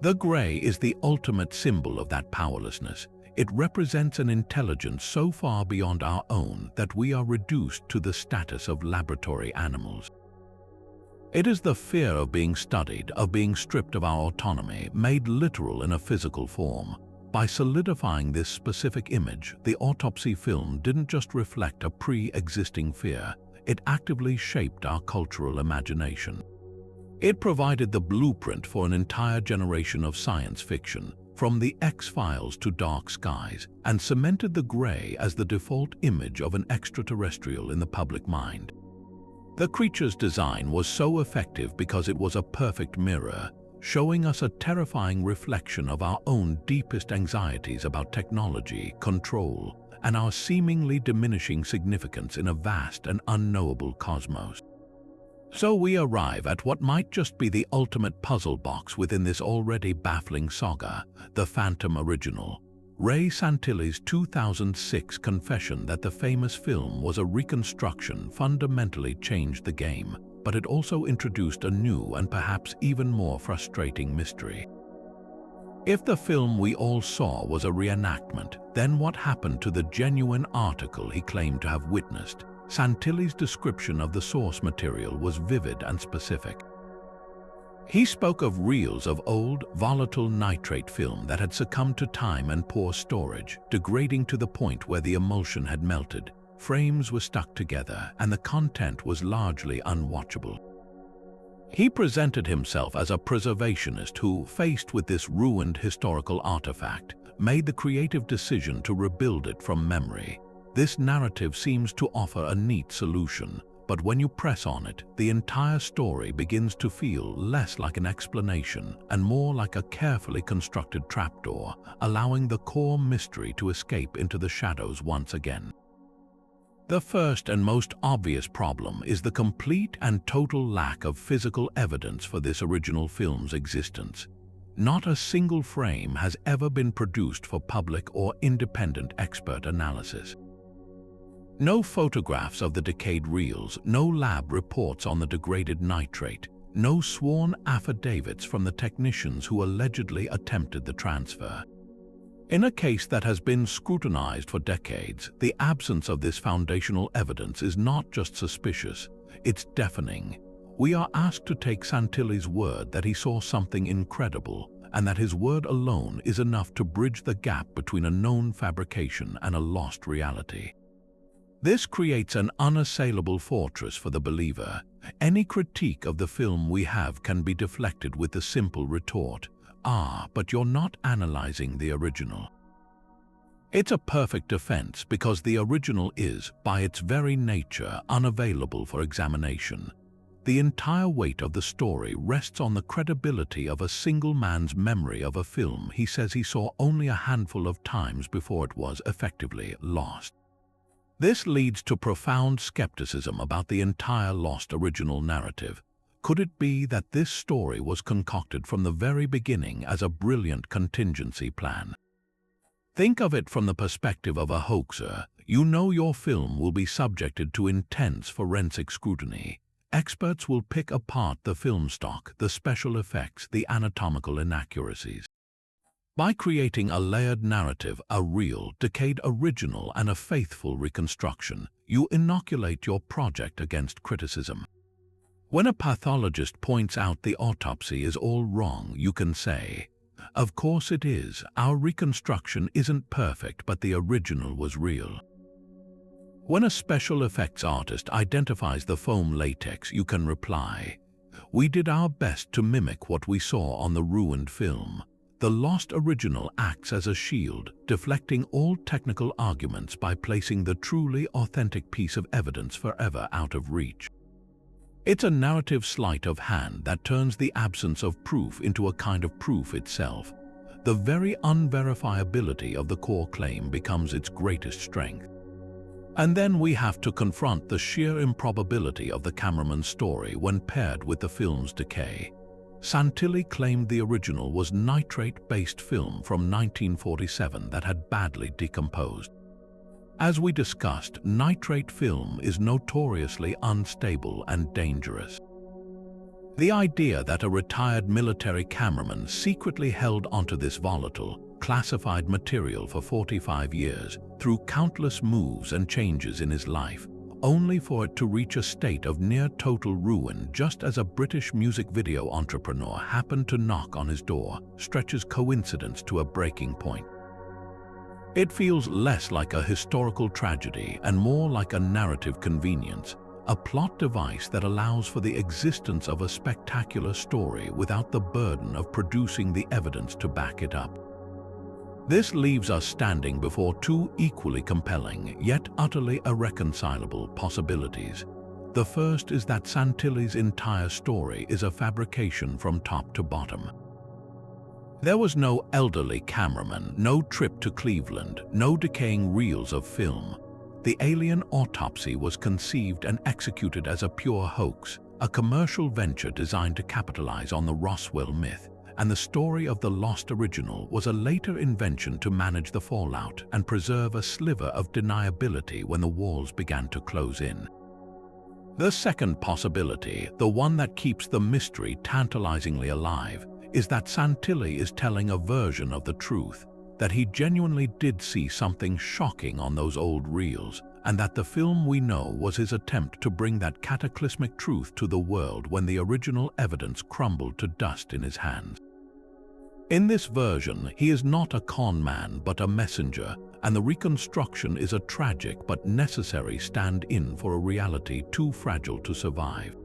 The gray is the ultimate symbol of that powerlessness. It represents an intelligence so far beyond our own that we are reduced to the status of laboratory animals. It is the fear of being studied, of being stripped of our autonomy, made literal in a physical form. By solidifying this specific image, the autopsy film didn't just reflect a pre-existing fear, it actively shaped our cultural imagination. It provided the blueprint for an entire generation of science fiction, from the X-Files to Dark Skies, and cemented the gray as the default image of an extraterrestrial in the public mind. The creature's design was so effective because it was a perfect mirror, showing us a terrifying reflection of our own deepest anxieties about technology, control, and our seemingly diminishing significance in a vast and unknowable cosmos. So we arrive at what might just be the ultimate puzzle box within this already baffling saga, the Phantom Original. Ray Santilli's 2006 confession that the famous film was a reconstruction fundamentally changed the game, but it also introduced a new and perhaps even more frustrating mystery. If the film we all saw was a reenactment, then what happened to the genuine article he claimed to have witnessed? Santilli's description of the source material was vivid and specific. He spoke of reels of old, volatile nitrate film that had succumbed to time and poor storage, degrading to the point where the emulsion had melted. Frames were stuck together, and the content was largely unwatchable. He presented himself as a preservationist who, faced with this ruined historical artifact, made the creative decision to rebuild it from memory. This narrative seems to offer a neat solution, but when you press on it, the entire story begins to feel less like an explanation and more like a carefully constructed trapdoor, allowing the core mystery to escape into the shadows once again. The first and most obvious problem is the complete and total lack of physical evidence for this original film's existence. Not a single frame has ever been produced for public or independent expert analysis. No photographs of the decayed reels, no lab reports on the degraded nitrate, no sworn affidavits from the technicians who allegedly attempted the transfer. In a case that has been scrutinized for decades, the absence of this foundational evidence is not just suspicious, it's deafening. We are asked to take Santilli's word that he saw something incredible, and that his word alone is enough to bridge the gap between a known fabrication and a lost reality. This creates an unassailable fortress for the believer. Any critique of the film we have can be deflected with the simple retort, but you're not analyzing the original. It's a perfect defense because the original is, by its very nature, unavailable for examination. The entire weight of the story rests on the credibility of a single man's memory of a film he says he saw only a handful of times before it was effectively lost. This leads to profound skepticism about the entire lost original narrative. Could it be that this story was concocted from the very beginning as a brilliant contingency plan? Think of it from the perspective of a hoaxer. You know your film will be subjected to intense forensic scrutiny. Experts will pick apart the film stock, the special effects, the anatomical inaccuracies. By creating a layered narrative, a real, decayed original and a faithful reconstruction, you inoculate your project against criticism. When a pathologist points out the autopsy is all wrong, you can say, "Of course it is. Our reconstruction isn't perfect, but the original was real." When a special effects artist identifies the foam latex, you can reply, "We did our best to mimic what we saw on the ruined film." The lost original acts as a shield, deflecting all technical arguments by placing the truly authentic piece of evidence forever out of reach. It's a narrative sleight of hand that turns the absence of proof into a kind of proof itself. The very unverifiability of the core claim becomes its greatest strength. And then we have to confront the sheer improbability of the cameraman's story when paired with the film's decay. Santilli claimed the original was nitrate-based film from 1947 that had badly decomposed. As we discussed, nitrate film is notoriously unstable and dangerous. The idea that a retired military cameraman secretly held onto this volatile, classified material for 45 years through countless moves and changes in his life, only for it to reach a state of near-total ruin just as a British music video entrepreneur happened to knock on his door, stretches coincidence to a breaking point. It feels less like a historical tragedy and more like a narrative convenience, a plot device that allows for the existence of a spectacular story without the burden of producing the evidence to back it up. This leaves us standing before two equally compelling, yet utterly irreconcilable possibilities. The first is that Santilli's entire story is a fabrication from top to bottom. There was no elderly cameraman, no trip to Cleveland, no decaying reels of film. The Alien Autopsy was conceived and executed as a pure hoax, a commercial venture designed to capitalize on the Roswell myth, and the story of the lost original was a later invention to manage the fallout and preserve a sliver of deniability when the walls began to close in. The second possibility, the one that keeps the mystery tantalizingly alive, is that Santilli is telling a version of the truth, that he genuinely did see something shocking on those old reels, and that the film we know was his attempt to bring that cataclysmic truth to the world when the original evidence crumbled to dust in his hands. In this version, he is not a con man but a messenger, and the reconstruction is a tragic but necessary stand-in for a reality too fragile to survive.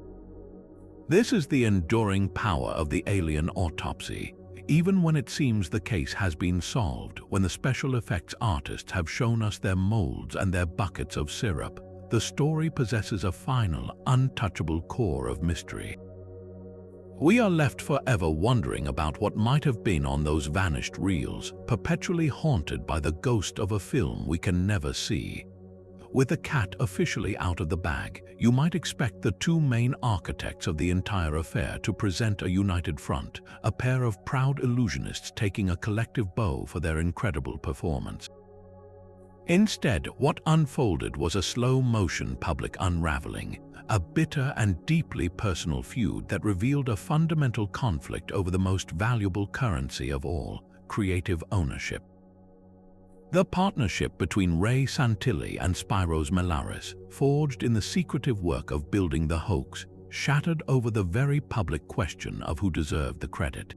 This is the enduring power of the Alien Autopsy. Even when it seems the case has been solved, when the special effects artists have shown us their molds and their buckets of syrup, the story possesses a final, untouchable core of mystery. We are left forever wondering about what might have been on those vanished reels, perpetually haunted by the ghost of a film we can never see. With the cat officially out of the bag, you might expect the two main architects of the entire affair to present a united front, a pair of proud illusionists taking a collective bow for their incredible performance. Instead, what unfolded was a slow-motion public unraveling, a bitter and deeply personal feud that revealed a fundamental conflict over the most valuable currency of all, creative ownership. The partnership between Ray Santilli and Spyros Melaris, forged in the secretive work of building the hoax, shattered over the very public question of who deserved the credit.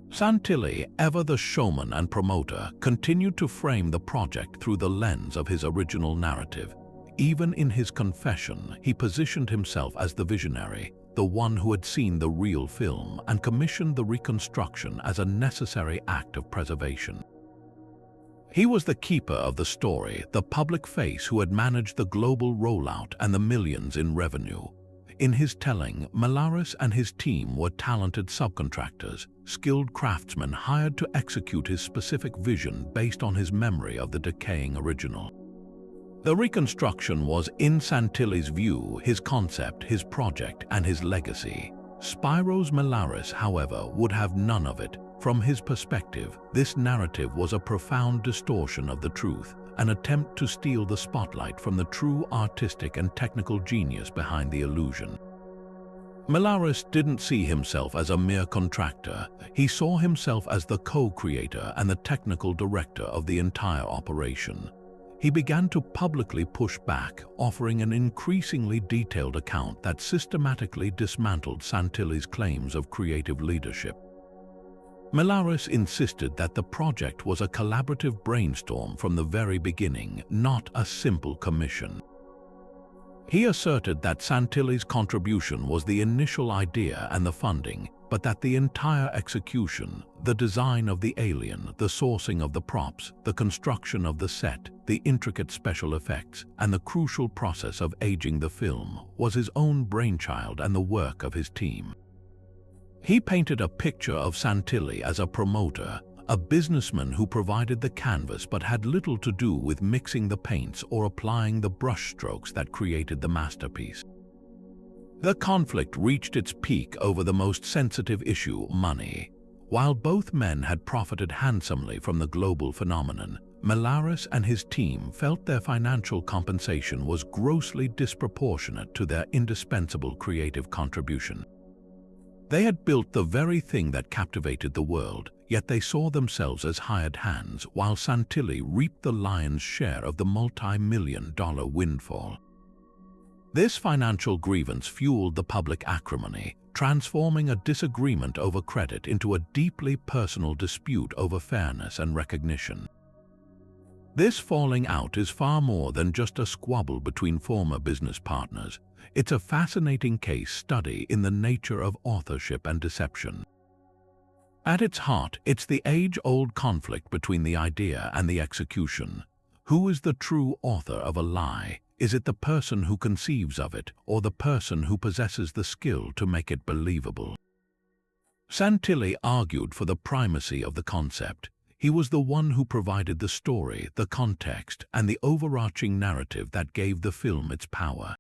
Santilli, ever the showman and promoter, continued to frame the project through the lens of his original narrative. Even in his confession, he positioned himself as the visionary, the one who had seen the real film and commissioned the reconstruction as a necessary act of preservation. He was the keeper of the story, the public face who had managed the global rollout and the millions in revenue. In his telling, Melaris and his team were talented subcontractors, skilled craftsmen hired to execute his specific vision based on his memory of the decaying original. The reconstruction was, in Santilli's view, his concept, his project, and his legacy. Spyros Melaris, however, would have none of it. From his perspective, this narrative was a profound distortion of the truth, an attempt to steal the spotlight from the true artistic and technical genius behind the illusion. Melaris didn't see himself as a mere contractor. He saw himself as the co-creator and the technical director of the entire operation. He began to publicly push back, offering an increasingly detailed account that systematically dismantled Santilli's claims of creative leadership. Melaris insisted that the project was a collaborative brainstorm from the very beginning, not a simple commission. He asserted that Santilli's contribution was the initial idea and the funding, but that the entire execution, the design of the alien, the sourcing of the props, the construction of the set, the intricate special effects, and the crucial process of aging the film was his own brainchild and the work of his team. He painted a picture of Santilli as a promoter, a businessman who provided the canvas but had little to do with mixing the paints or applying the brushstrokes that created the masterpiece. The conflict reached its peak over the most sensitive issue, money. While both men had profited handsomely from the global phenomenon, Malaris and his team felt their financial compensation was grossly disproportionate to their indispensable creative contribution. They had built the very thing that captivated the world, yet they saw themselves as hired hands, while Santilli reaped the lion's share of the multi-million-dollar windfall. This financial grievance fueled the public acrimony, transforming a disagreement over credit into a deeply personal dispute over fairness and recognition. This falling out is far more than just a squabble between former business partners. It's a fascinating case study in the nature of authorship and deception. At its heart, it's the age-old conflict between the idea and the execution. Who is the true author of a lie? Is it the person who conceives of it, or the person who possesses the skill to make it believable? Santilli argued for the primacy of the concept. He was the one who provided the story, the context, and the overarching narrative that gave the film its power.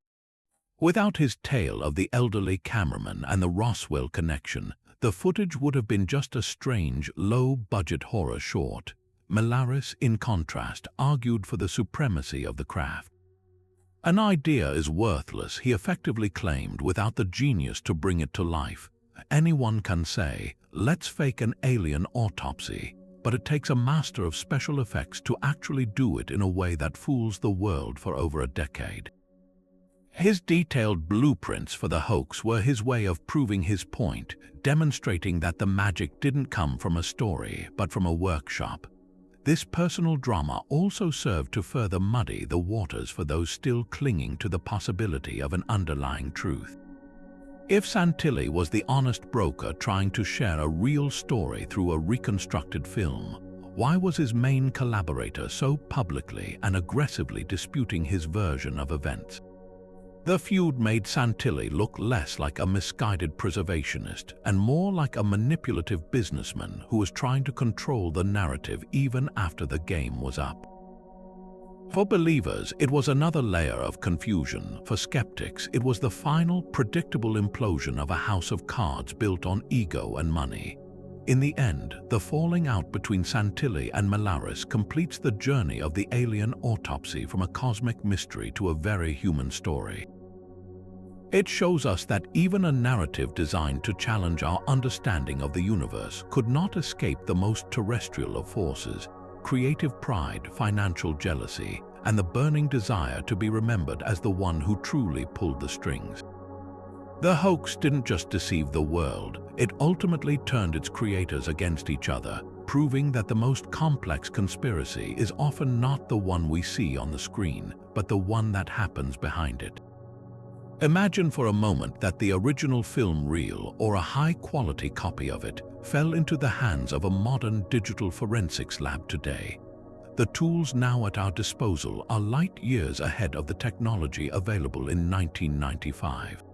Without his tale of the elderly cameraman and the Roswell connection, the footage would have been just a strange, low-budget horror short. Malaris, in contrast, argued for the supremacy of the craft. An idea is worthless, he effectively claimed, without the genius to bring it to life. Anyone can say, let's fake an alien autopsy, but it takes a master of special effects to actually do it in a way that fools the world for over a decade. His detailed blueprints for the hoax were his way of proving his point, demonstrating that the magic didn't come from a story, but from a workshop. This personal drama also served to further muddy the waters for those still clinging to the possibility of an underlying truth. If Santilli was the honest broker trying to share a real story through a reconstructed film, why was his main collaborator so publicly and aggressively disputing his version of events? The feud made Santilli look less like a misguided preservationist and more like a manipulative businessman who was trying to control the narrative even after the game was up. For believers, it was another layer of confusion. For skeptics, it was the final, predictable implosion of a house of cards built on ego and money. In the end, the falling out between Santilli and Malaris completes the journey of the Alien Autopsy from a cosmic mystery to a very human story. It shows us that even a narrative designed to challenge our understanding of the universe could not escape the most terrestrial of forces: creative pride, financial jealousy, and the burning desire to be remembered as the one who truly pulled the strings. The hoax didn't just deceive the world, it ultimately turned its creators against each other, proving that the most complex conspiracy is often not the one we see on the screen, but the one that happens behind it. Imagine for a moment that the original film reel, or a high-quality copy of it, fell into the hands of a modern digital forensics lab today. The tools now at our disposal are light years ahead of the technology available in 1995.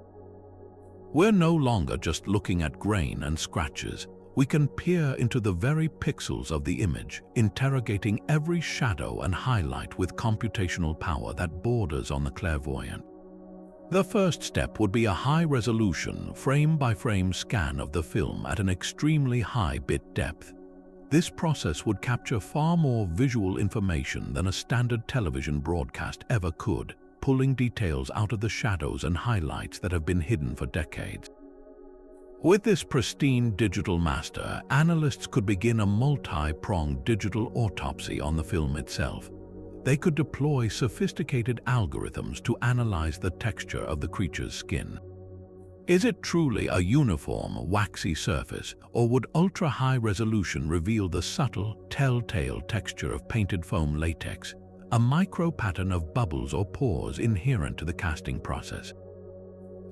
We're no longer just looking at grain and scratches. We can peer into the very pixels of the image, interrogating every shadow and highlight with computational power that borders on the clairvoyant. The first step would be a high-resolution, frame-by-frame scan of the film at an extremely high bit depth. This process would capture far more visual information than a standard television broadcast ever could, pulling details out of the shadows and highlights that have been hidden for decades. With this pristine digital master, analysts could begin a multi-pronged digital autopsy on the film itself. They could deploy sophisticated algorithms to analyze the texture of the creature's skin. Is it truly a uniform, waxy surface, or would ultra-high resolution reveal the subtle, telltale texture of painted foam latex, a micro-pattern of bubbles or pores inherent to the casting process?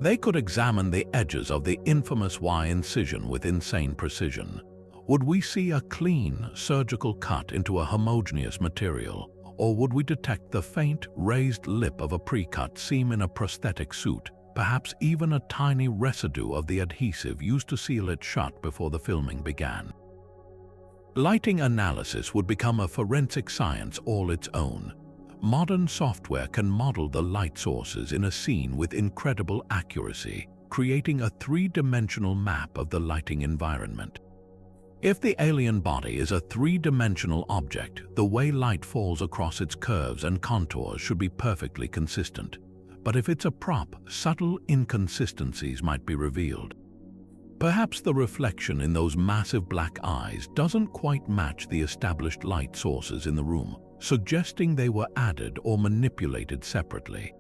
They could examine the edges of the infamous Y incision with insane precision. Would we see a clean, surgical cut into a homogeneous material? Or would we detect the faint, raised lip of a pre-cut seam in a prosthetic suit, perhaps even a tiny residue of the adhesive used to seal it shut before the filming began? Lighting analysis would become a forensic science all its own. modern software can model the light sources in a scene with incredible accuracy, creating a three-dimensional map of the lighting environment. If the alien body is a three-dimensional object, the way light falls across its curves and contours should be perfectly consistent. But if it's a prop, subtle inconsistencies might be revealed. Perhaps the reflection in those massive black eyes doesn't quite match the established light sources in the room, suggesting they were added or manipulated separately.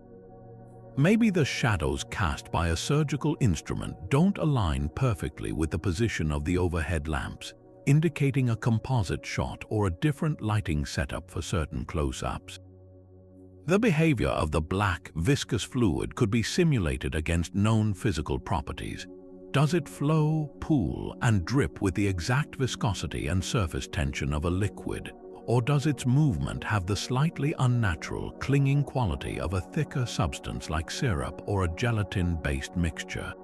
Maybe the shadows cast by a surgical instrument don't align perfectly with the position of the overhead lamps, indicating a composite shot or a different lighting setup for certain close-ups. The behavior of the black, viscous fluid could be simulated against known physical properties. Does it flow, pool, and drip with the exact viscosity and surface tension of a liquid? Or does its movement have the slightly unnatural, clinging quality of a thicker substance like syrup or a gelatin-based mixture?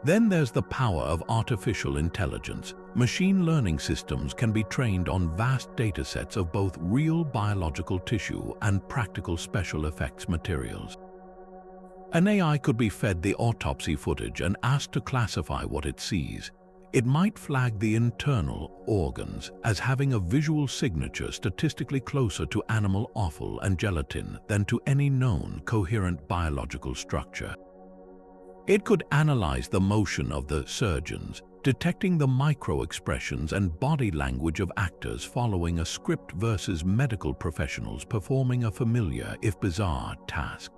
Then there's the power of artificial intelligence. Machine learning systems can be trained on vast datasets of both real biological tissue and practical special effects materials. An AI could be fed the autopsy footage and asked to classify what it sees. It might flag the internal organs as having a visual signature statistically closer to animal offal and gelatin than to any known coherent biological structure. It could analyze the motion of the surgeons, detecting the micro-expressions and body language of actors following a script versus medical professionals performing a familiar, if bizarre, task.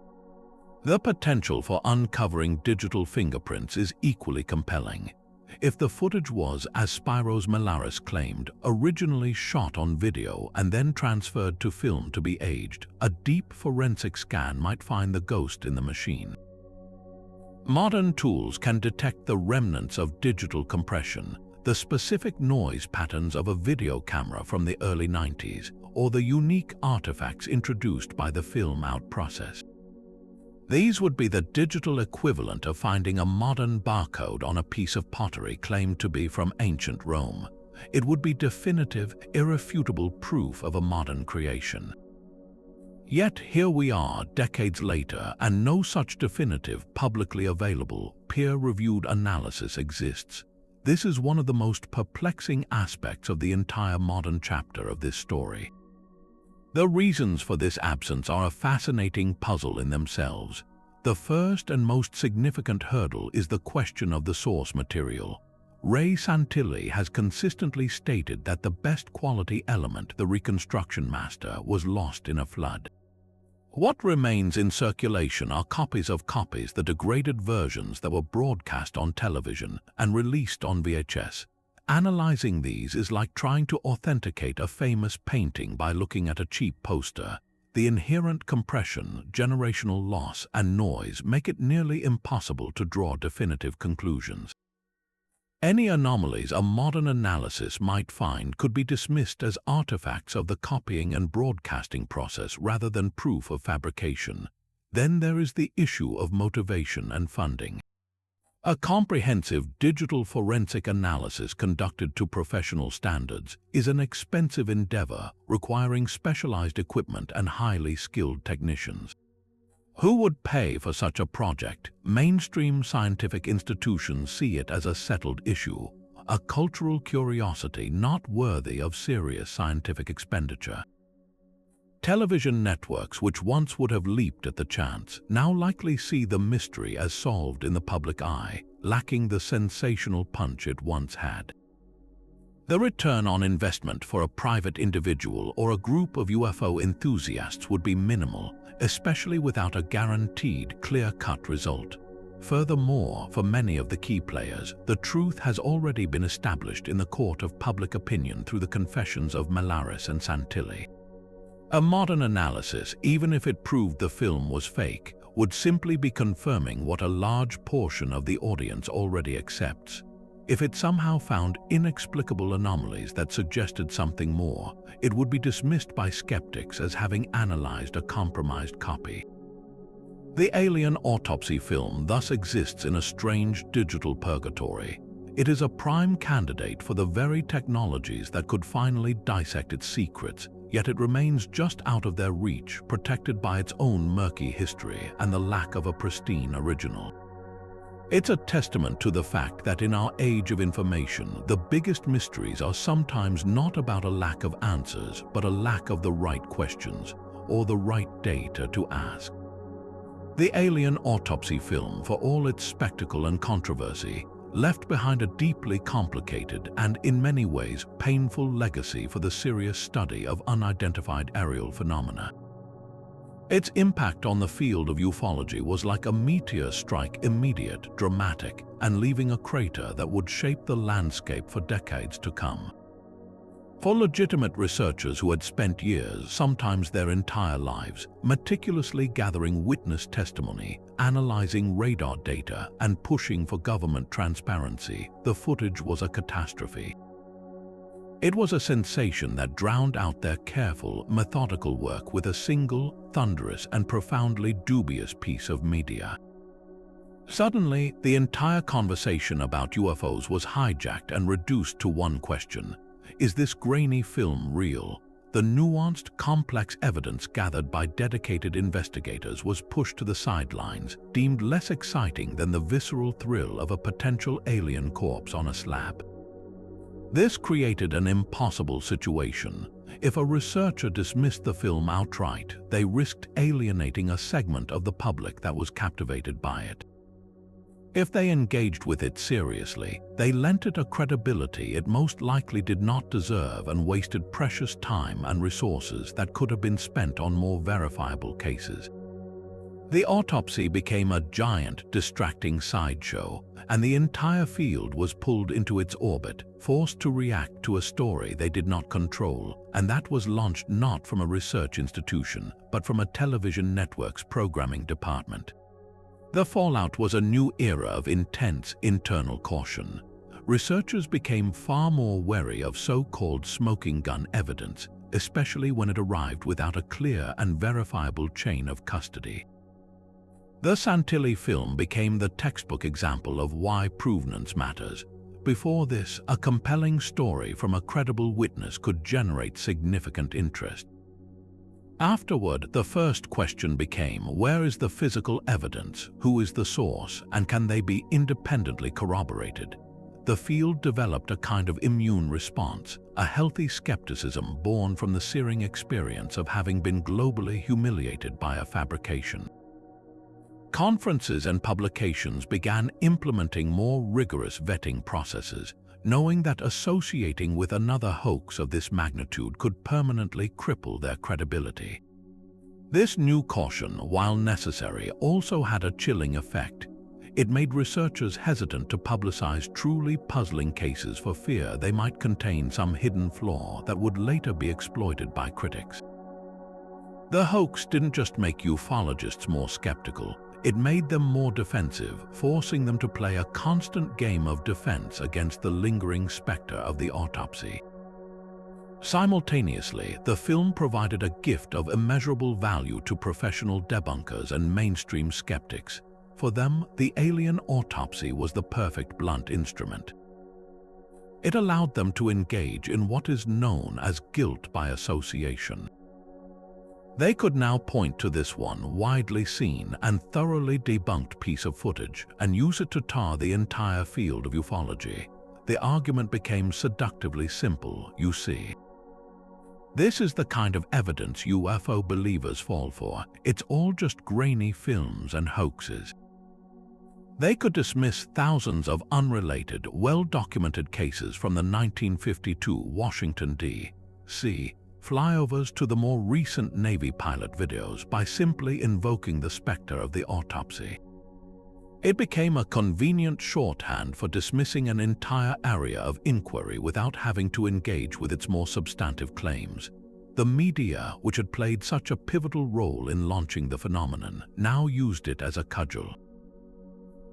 The potential for uncovering digital fingerprints is equally compelling. If the footage was, as Spiros Malaris claimed, originally shot on video and then transferred to film to be aged, a deep forensic scan might find the ghost in the machine. Modern tools can detect the remnants of digital compression, the specific noise patterns of a video camera from the early 90s, or the unique artifacts introduced by the film-out process. These would be the digital equivalent of finding a modern barcode on a piece of pottery claimed to be from ancient Rome. It would be definitive, irrefutable proof of a modern creation. Yet here we are, decades later, and no such definitive, publicly available, peer-reviewed analysis exists. This is one of the most perplexing aspects of the entire modern chapter of this story. The reasons for this absence are a fascinating puzzle in themselves. The first and most significant hurdle is the question of the source material. Ray Santilli has consistently stated that the best quality element, the reconstruction master, was lost in a flood. What remains in circulation are copies of copies, the degraded versions that were broadcast on television and released on VHS. Analyzing these is like trying to authenticate a famous painting by looking at a cheap poster. The inherent compression, generational loss, and noise make it nearly impossible to draw definitive conclusions. Any anomalies a modern analysis might find could be dismissed as artifacts of the copying and broadcasting process rather than proof of fabrication. Then there is the issue of motivation and funding. A comprehensive digital forensic analysis conducted to professional standards is an expensive endeavor requiring specialized equipment and highly skilled technicians. Who would pay for such a project? Mainstream scientific institutions see it as a settled issue, a cultural curiosity not worthy of serious scientific expenditure. Television networks, which once would have leaped at the chance, now likely see the mystery as solved in the public eye, lacking the sensational punch it once had. The return on investment for a private individual or a group of UFO enthusiasts would be minimal, especially without a guaranteed, clear-cut result. Furthermore, for many of the key players, the truth has already been established in the court of public opinion through the confessions of Malaris and Santilli. A modern analysis, even if it proved the film was fake, would simply be confirming what a large portion of the audience already accepts. If it somehow found inexplicable anomalies that suggested something more, it would be dismissed by skeptics as having analyzed a compromised copy. The Alien Autopsy film thus exists in a strange digital purgatory. It is a prime candidate for the very technologies that could finally dissect its secrets, yet it remains just out of their reach, protected by its own murky history and the lack of a pristine original. It's a testament to the fact that in our age of information, the biggest mysteries are sometimes not about a lack of answers, but a lack of the right questions or the right data to ask. The Alien Autopsy film, for all its spectacle and controversy, left behind a deeply complicated and, in many ways, painful legacy for the serious study of unidentified aerial phenomena. Its impact on the field of ufology was like a meteor strike, immediate, dramatic, and leaving a crater that would shape the landscape for decades to come. For legitimate researchers who had spent years, sometimes their entire lives, meticulously gathering witness testimony, analyzing radar data, and pushing for government transparency, the footage was a catastrophe. It was a sensation that drowned out their careful, methodical work with a single, thunderous, and profoundly dubious piece of media. Suddenly, the entire conversation about UFOs was hijacked and reduced to one question: is this grainy film real? The nuanced, complex evidence gathered by dedicated investigators was pushed to the sidelines, deemed less exciting than the visceral thrill of a potential alien corpse on a slab. This created an impossible situation. If a researcher dismissed the film outright, they risked alienating a segment of the public that was captivated by it. If they engaged with it seriously, they lent it a credibility it most likely did not deserve and wasted precious time and resources that could have been spent on more verifiable cases. The autopsy became a giant, distracting sideshow, and the entire field was pulled into its orbit, forced to react to a story they did not control, and that was launched not from a research institution, but from a television network's programming department. The fallout was a new era of intense internal caution. Researchers became far more wary of so-called smoking gun evidence, especially when it arrived without a clear and verifiable chain of custody. The Santilli film became the textbook example of why provenance matters. Before this, a compelling story from a credible witness could generate significant interest. Afterward, the first question became, where is the physical evidence, who is the source, and can they be independently corroborated? The field developed a kind of immune response, a healthy skepticism born from the searing experience of having been globally humiliated by a fabrication. Conferences and publications began implementing more rigorous vetting processes, knowing that associating with another hoax of this magnitude could permanently cripple their credibility. This new caution, while necessary, also had a chilling effect. It made researchers hesitant to publicize truly puzzling cases for fear they might contain some hidden flaw that would later be exploited by critics. The hoax didn't just make ufologists more skeptical, it made them more defensive, forcing them to play a constant game of defense against the lingering specter of the autopsy. Simultaneously, the film provided a gift of immeasurable value to professional debunkers and mainstream skeptics. For them, the Alien Autopsy was the perfect blunt instrument. It allowed them to engage in what is known as guilt by association. They could now point to this one widely seen and thoroughly debunked piece of footage and use it to tar the entire field of ufology. The argument became seductively simple, you see. This is the kind of evidence UFO believers fall for. It's all just grainy films and hoaxes. They could dismiss thousands of unrelated, well-documented cases from the 1952 Washington, D.C. flyovers to the more recent Navy pilot videos by simply invoking the specter of the autopsy. It became a convenient shorthand for dismissing an entire area of inquiry without having to engage with its more substantive claims. The media, which had played such a pivotal role in launching the phenomenon, now used it as a cudgel.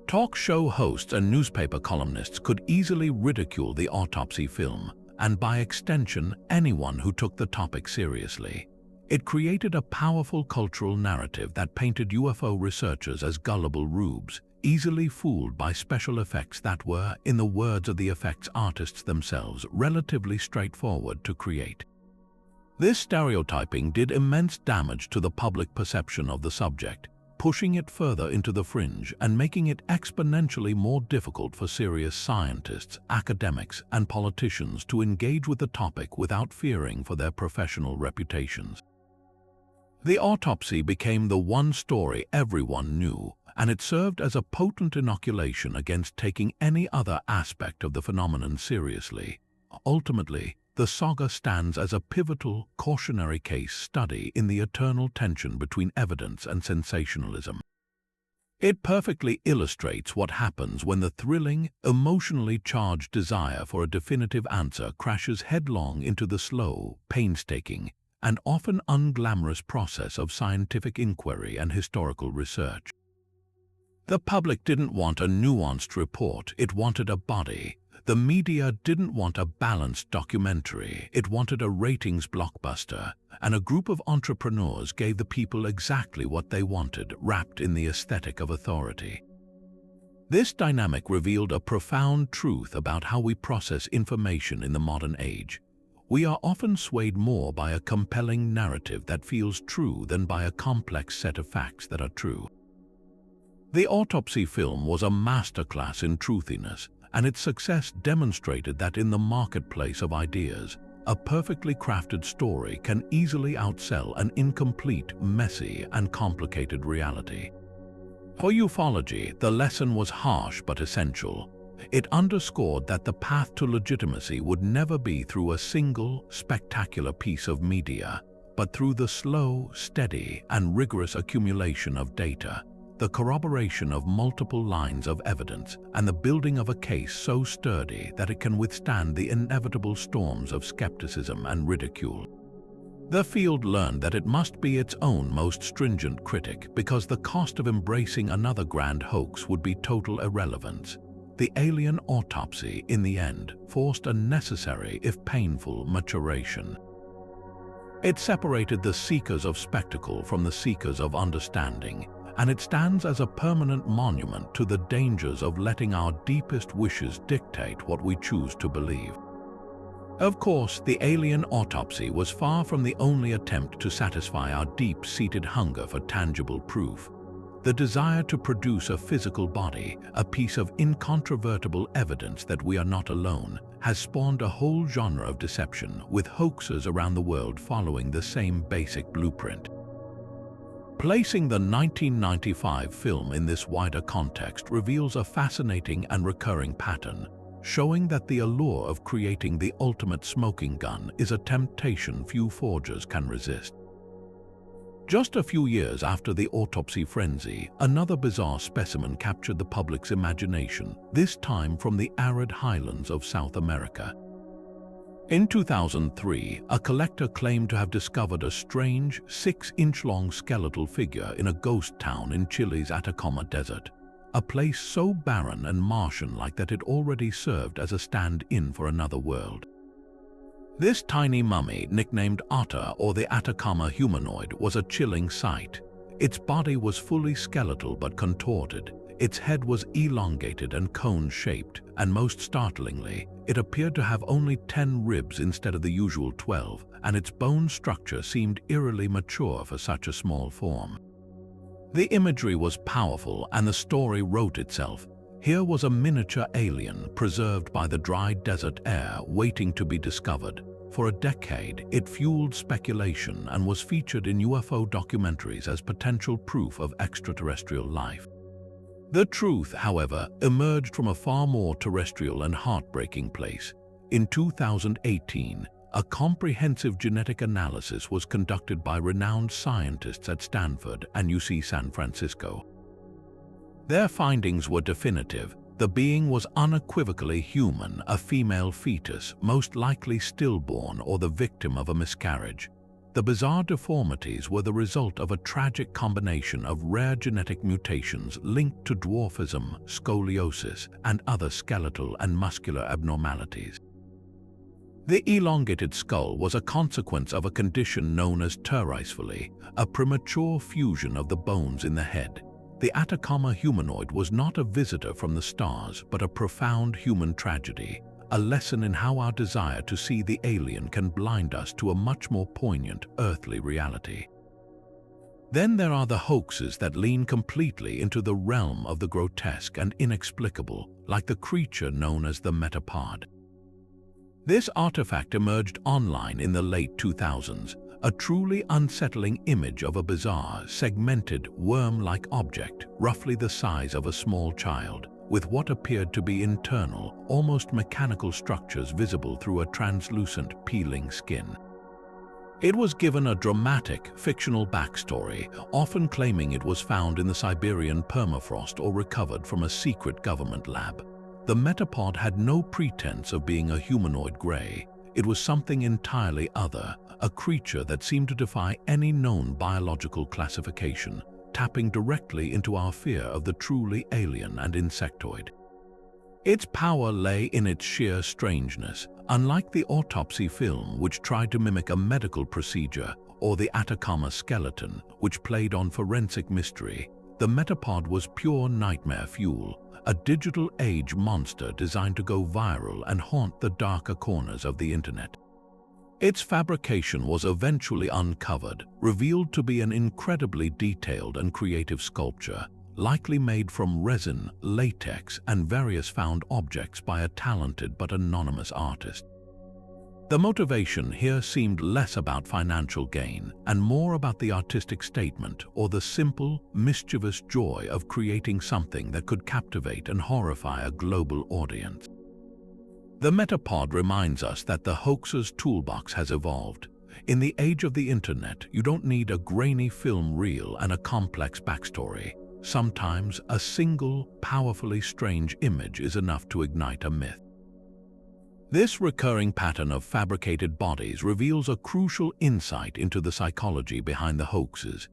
Talk show hosts and newspaper columnists could easily ridicule the autopsy film, and by extension, anyone who took the topic seriously. It created a powerful cultural narrative that painted UFO researchers as gullible rubes, easily fooled by special effects that were, in the words of the effects artists themselves, relatively straightforward to create. This stereotyping did immense damage to the public perception of the subject, pushing it further into the fringe and making it exponentially more difficult for serious scientists, academics, and politicians to engage with the topic without fearing for their professional reputations. The autopsy became the one story everyone knew, and it served as a potent inoculation against taking any other aspect of the phenomenon seriously. Ultimately, the saga stands as a pivotal, cautionary case study in the eternal tension between evidence and sensationalism. It perfectly illustrates what happens when the thrilling, emotionally charged desire for a definitive answer crashes headlong into the slow, painstaking, and often unglamorous process of scientific inquiry and historical research. The public didn't want a nuanced report, it wanted a body. The media didn't want a balanced documentary, it wanted a ratings blockbuster, and a group of entrepreneurs gave the people exactly what they wanted, wrapped in the aesthetic of authority. This dynamic revealed a profound truth about how we process information in the modern age. We are often swayed more by a compelling narrative that feels true than by a complex set of facts that are true. The autopsy film was a masterclass in truthiness, and its success demonstrated that in the marketplace of ideas, a perfectly crafted story can easily outsell an incomplete, messy, and complicated reality. For ufology, the lesson was harsh but essential. It underscored that the path to legitimacy would never be through a single, spectacular piece of media, but through the slow, steady, and rigorous accumulation of data, the corroboration of multiple lines of evidence, and the building of a case so sturdy that it can withstand the inevitable storms of skepticism and ridicule. The field learned that it must be its own most stringent critic because the cost of embracing another grand hoax would be total irrelevance. The Alien Autopsy, in the end, forced a necessary, if painful, maturation. It separated the seekers of spectacle from the seekers of understanding, and it stands as a permanent monument to the dangers of letting our deepest wishes dictate what we choose to believe. Of course, the Alien Autopsy was far from the only attempt to satisfy our deep-seated hunger for tangible proof. The desire to produce a physical body, a piece of incontrovertible evidence that we are not alone, has spawned a whole genre of deception, with hoaxers around the world following the same basic blueprint. Placing the 1995 film in this wider context reveals a fascinating and recurring pattern, showing that the allure of creating the ultimate smoking gun is a temptation few forgers can resist. Just a few years after the autopsy frenzy, another bizarre specimen captured the public's imagination, this time from the arid highlands of South America. In 2003, a collector claimed to have discovered a strange, 6-inch-long skeletal figure in a ghost town in Chile's Atacama Desert, a place so barren and Martian-like that it already served as a stand-in for another world. This tiny mummy, nicknamed Ata or the Atacama humanoid, was a chilling sight. Its body was fully skeletal but contorted. Its head was elongated and cone-shaped, and most startlingly, it appeared to have only 10 ribs instead of the usual 12, and its bone structure seemed eerily mature for such a small form. The imagery was powerful, and the story wrote itself. Here was a miniature alien preserved by the dry desert air, waiting to be discovered. For a decade, it fueled speculation and was featured in UFO documentaries as potential proof of extraterrestrial life. The truth, however, emerged from a far more terrestrial and heartbreaking place. In 2018, a comprehensive genetic analysis was conducted by renowned scientists at Stanford and UC San Francisco. Their findings were definitive. The being was unequivocally human, a female fetus, most likely stillborn or the victim of a miscarriage. The bizarre deformities were the result of a tragic combination of rare genetic mutations linked to dwarfism, scoliosis, and other skeletal and muscular abnormalities. The elongated skull was a consequence of a condition known as pterysphaly, a premature fusion of the bones in the head. The Atacama humanoid was not a visitor from the stars, but a profound human tragedy, a lesson in how our desire to see the alien can blind us to a much more poignant earthly reality. Then there are the hoaxes that lean completely into the realm of the grotesque and inexplicable, like the creature known as the metapod. This artifact emerged online in the late 2000s, a truly unsettling image of a bizarre, segmented, worm-like object, roughly the size of a small child, with what appeared to be internal, almost mechanical structures visible through a translucent, peeling skin. It was given a dramatic, fictional backstory, often claiming it was found in the Siberian permafrost or recovered from a secret government lab. The metapod had no pretense of being a humanoid gray. It was something entirely other, a creature that seemed to defy any known biological classification, tapping directly into our fear of the truly alien and insectoid. Its power lay in its sheer strangeness. Unlike the autopsy film, which tried to mimic a medical procedure, or the Atacama skeleton, which played on forensic mystery, the metapod was pure nightmare fuel, a digital age monster designed to go viral and haunt the darker corners of the internet. Its fabrication was eventually uncovered, revealed to be an incredibly detailed and creative sculpture, likely made from resin, latex, and various found objects by a talented but anonymous artist. The motivation here seemed less about financial gain and more about the artistic statement or the simple, mischievous joy of creating something that could captivate and horrify a global audience. The metapod reminds us that the hoaxer's toolbox has evolved. In the age of the internet, you don't need a grainy film reel and a complex backstory. Sometimes a single, powerfully strange image is enough to ignite a myth. This recurring pattern of fabricated bodies reveals a crucial insight into the psychology behind the hoaxes.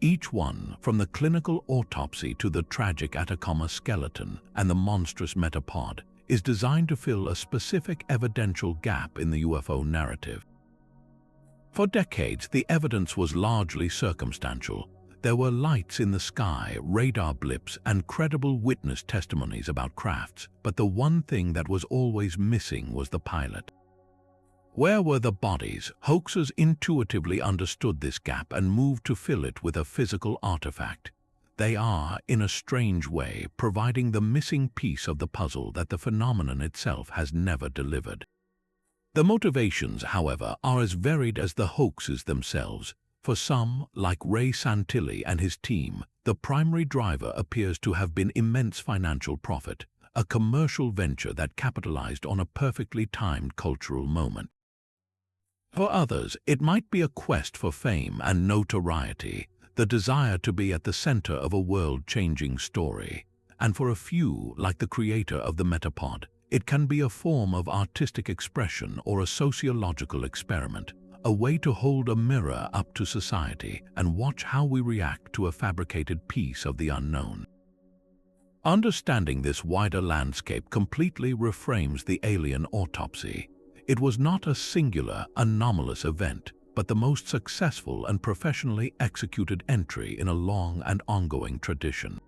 Each one, from the clinical autopsy to the tragic Atacama skeleton and the monstrous metapod, is designed to fill a specific evidential gap in the UFO narrative. For decades, the evidence was largely circumstantial. There were lights in the sky, radar blips, and credible witness testimonies about crafts, but the one thing that was always missing was the pilot. Where were the bodies? Hoaxers intuitively understood this gap and moved to fill it with a physical artifact. They are, in a strange way, providing the missing piece of the puzzle that the phenomenon itself has never delivered. The motivations, however, are as varied as the hoaxes themselves. For some, like Ray Santilli and his team, the primary driver appears to have been immense financial profit, a commercial venture that capitalized on a perfectly timed cultural moment. For others, it might be a quest for fame and notoriety, the desire to be at the center of a world-changing story. And for a few, like the creator of the metapod, it can be a form of artistic expression or a sociological experiment, a way to hold a mirror up to society and watch how we react to a fabricated piece of the unknown. Understanding this wider landscape completely reframes the Alien Autopsy. It was not a singular, anomalous event, but the most successful and professionally executed entry in a long and ongoing tradition.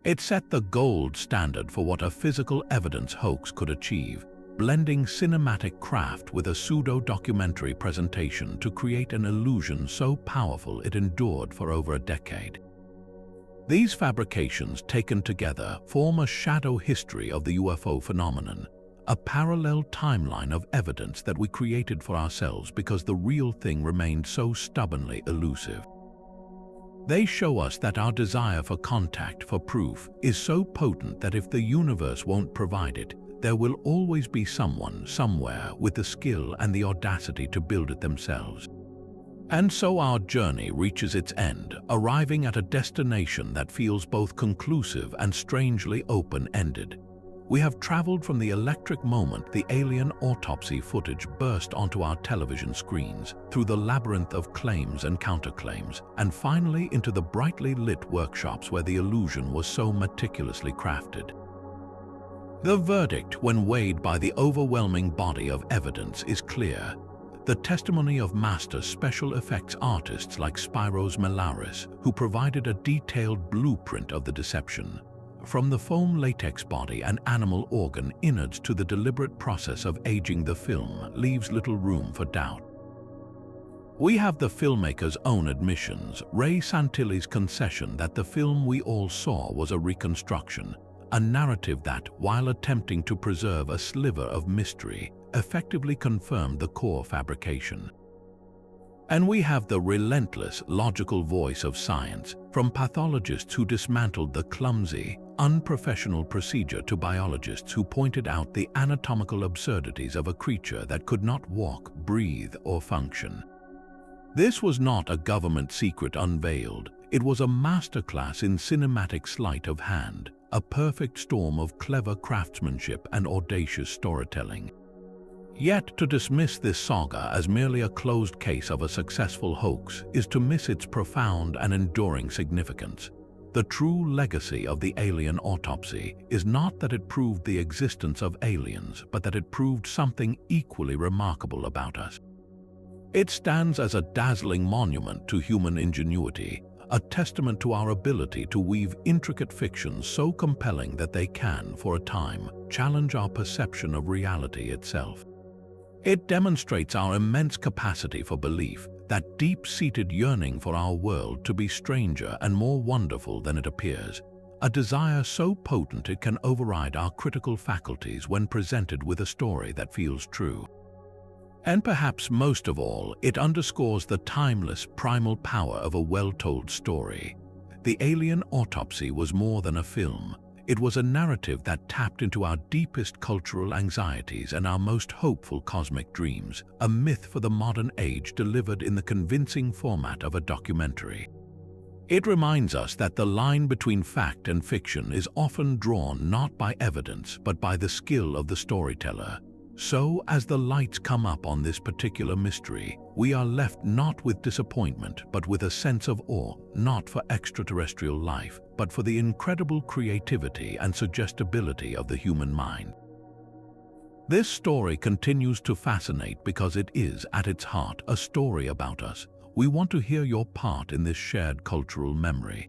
It set the gold standard for what a physical evidence hoax could achieve, blending cinematic craft with a pseudo-documentary presentation to create an illusion so powerful it endured for over a decade. These fabrications, taken together, form a shadow history of the UFO phenomenon, a parallel timeline of evidence that we created for ourselves because the real thing remained so stubbornly elusive. They show us that our desire for contact, for proof, is so potent that if the universe won't provide it, there will always be someone, somewhere, with the skill and the audacity to build it themselves. And so our journey reaches its end, arriving at a destination that feels both conclusive and strangely open-ended. We have traveled from the electric moment the Alien Autopsy footage burst onto our television screens, through the labyrinth of claims and counterclaims, and finally into the brightly lit workshops where the illusion was so meticulously crafted. The verdict, when weighed by the overwhelming body of evidence, is clear. The testimony of master special effects artists like Spyros Melaris, who provided a detailed blueprint of the deception, From the foam latex body and animal organ innards to the deliberate process of aging the film leaves little room for doubt. We have the filmmaker's own admissions, Ray Santilli's concession that the film we all saw was a reconstruction, a narrative that, while attempting to preserve a sliver of mystery, effectively confirmed the core fabrication. And we have the relentless, logical voice of science, from pathologists who dismantled the clumsy, unprofessional procedure to biologists who pointed out the anatomical absurdities of a creature that could not walk, breathe, or function. This was not a government secret unveiled. It was a masterclass in cinematic sleight of hand, a perfect storm of clever craftsmanship and audacious storytelling. Yet to dismiss this saga as merely a closed case of a successful hoax is to miss its profound and enduring significance. The true legacy of the Alien Autopsy is not that it proved the existence of aliens, but that it proved something equally remarkable about us. It stands as a dazzling monument to human ingenuity, a testament to our ability to weave intricate fictions so compelling that they can, for a time, challenge our perception of reality itself. It demonstrates our immense capacity for belief, that deep-seated yearning for our world to be stranger and more wonderful than it appears, a desire so potent it can override our critical faculties when presented with a story that feels true. And perhaps most of all, it underscores the timeless, primal power of a well-told story. The Alien Autopsy was more than a film. It was a narrative that tapped into our deepest cultural anxieties and our most hopeful cosmic dreams, a myth for the modern age delivered in the convincing format of a documentary. It reminds us that the line between fact and fiction is often drawn not by evidence but by the skill of the storyteller. So, as the lights come up on this particular mystery, we are left not with disappointment, but with a sense of awe, not for extraterrestrial life, but for the incredible creativity and suggestibility of the human mind. This story continues to fascinate because it is, at its heart, a story about us. We want to hear your part in this shared cultural memory.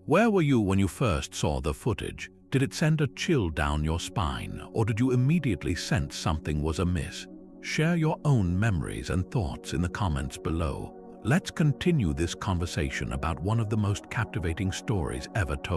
Where were you when you first saw the footage? Did it send a chill down your spine, or did you immediately sense something was amiss? Share your own memories and thoughts in the comments below. Let's continue this conversation about one of the most captivating stories ever told.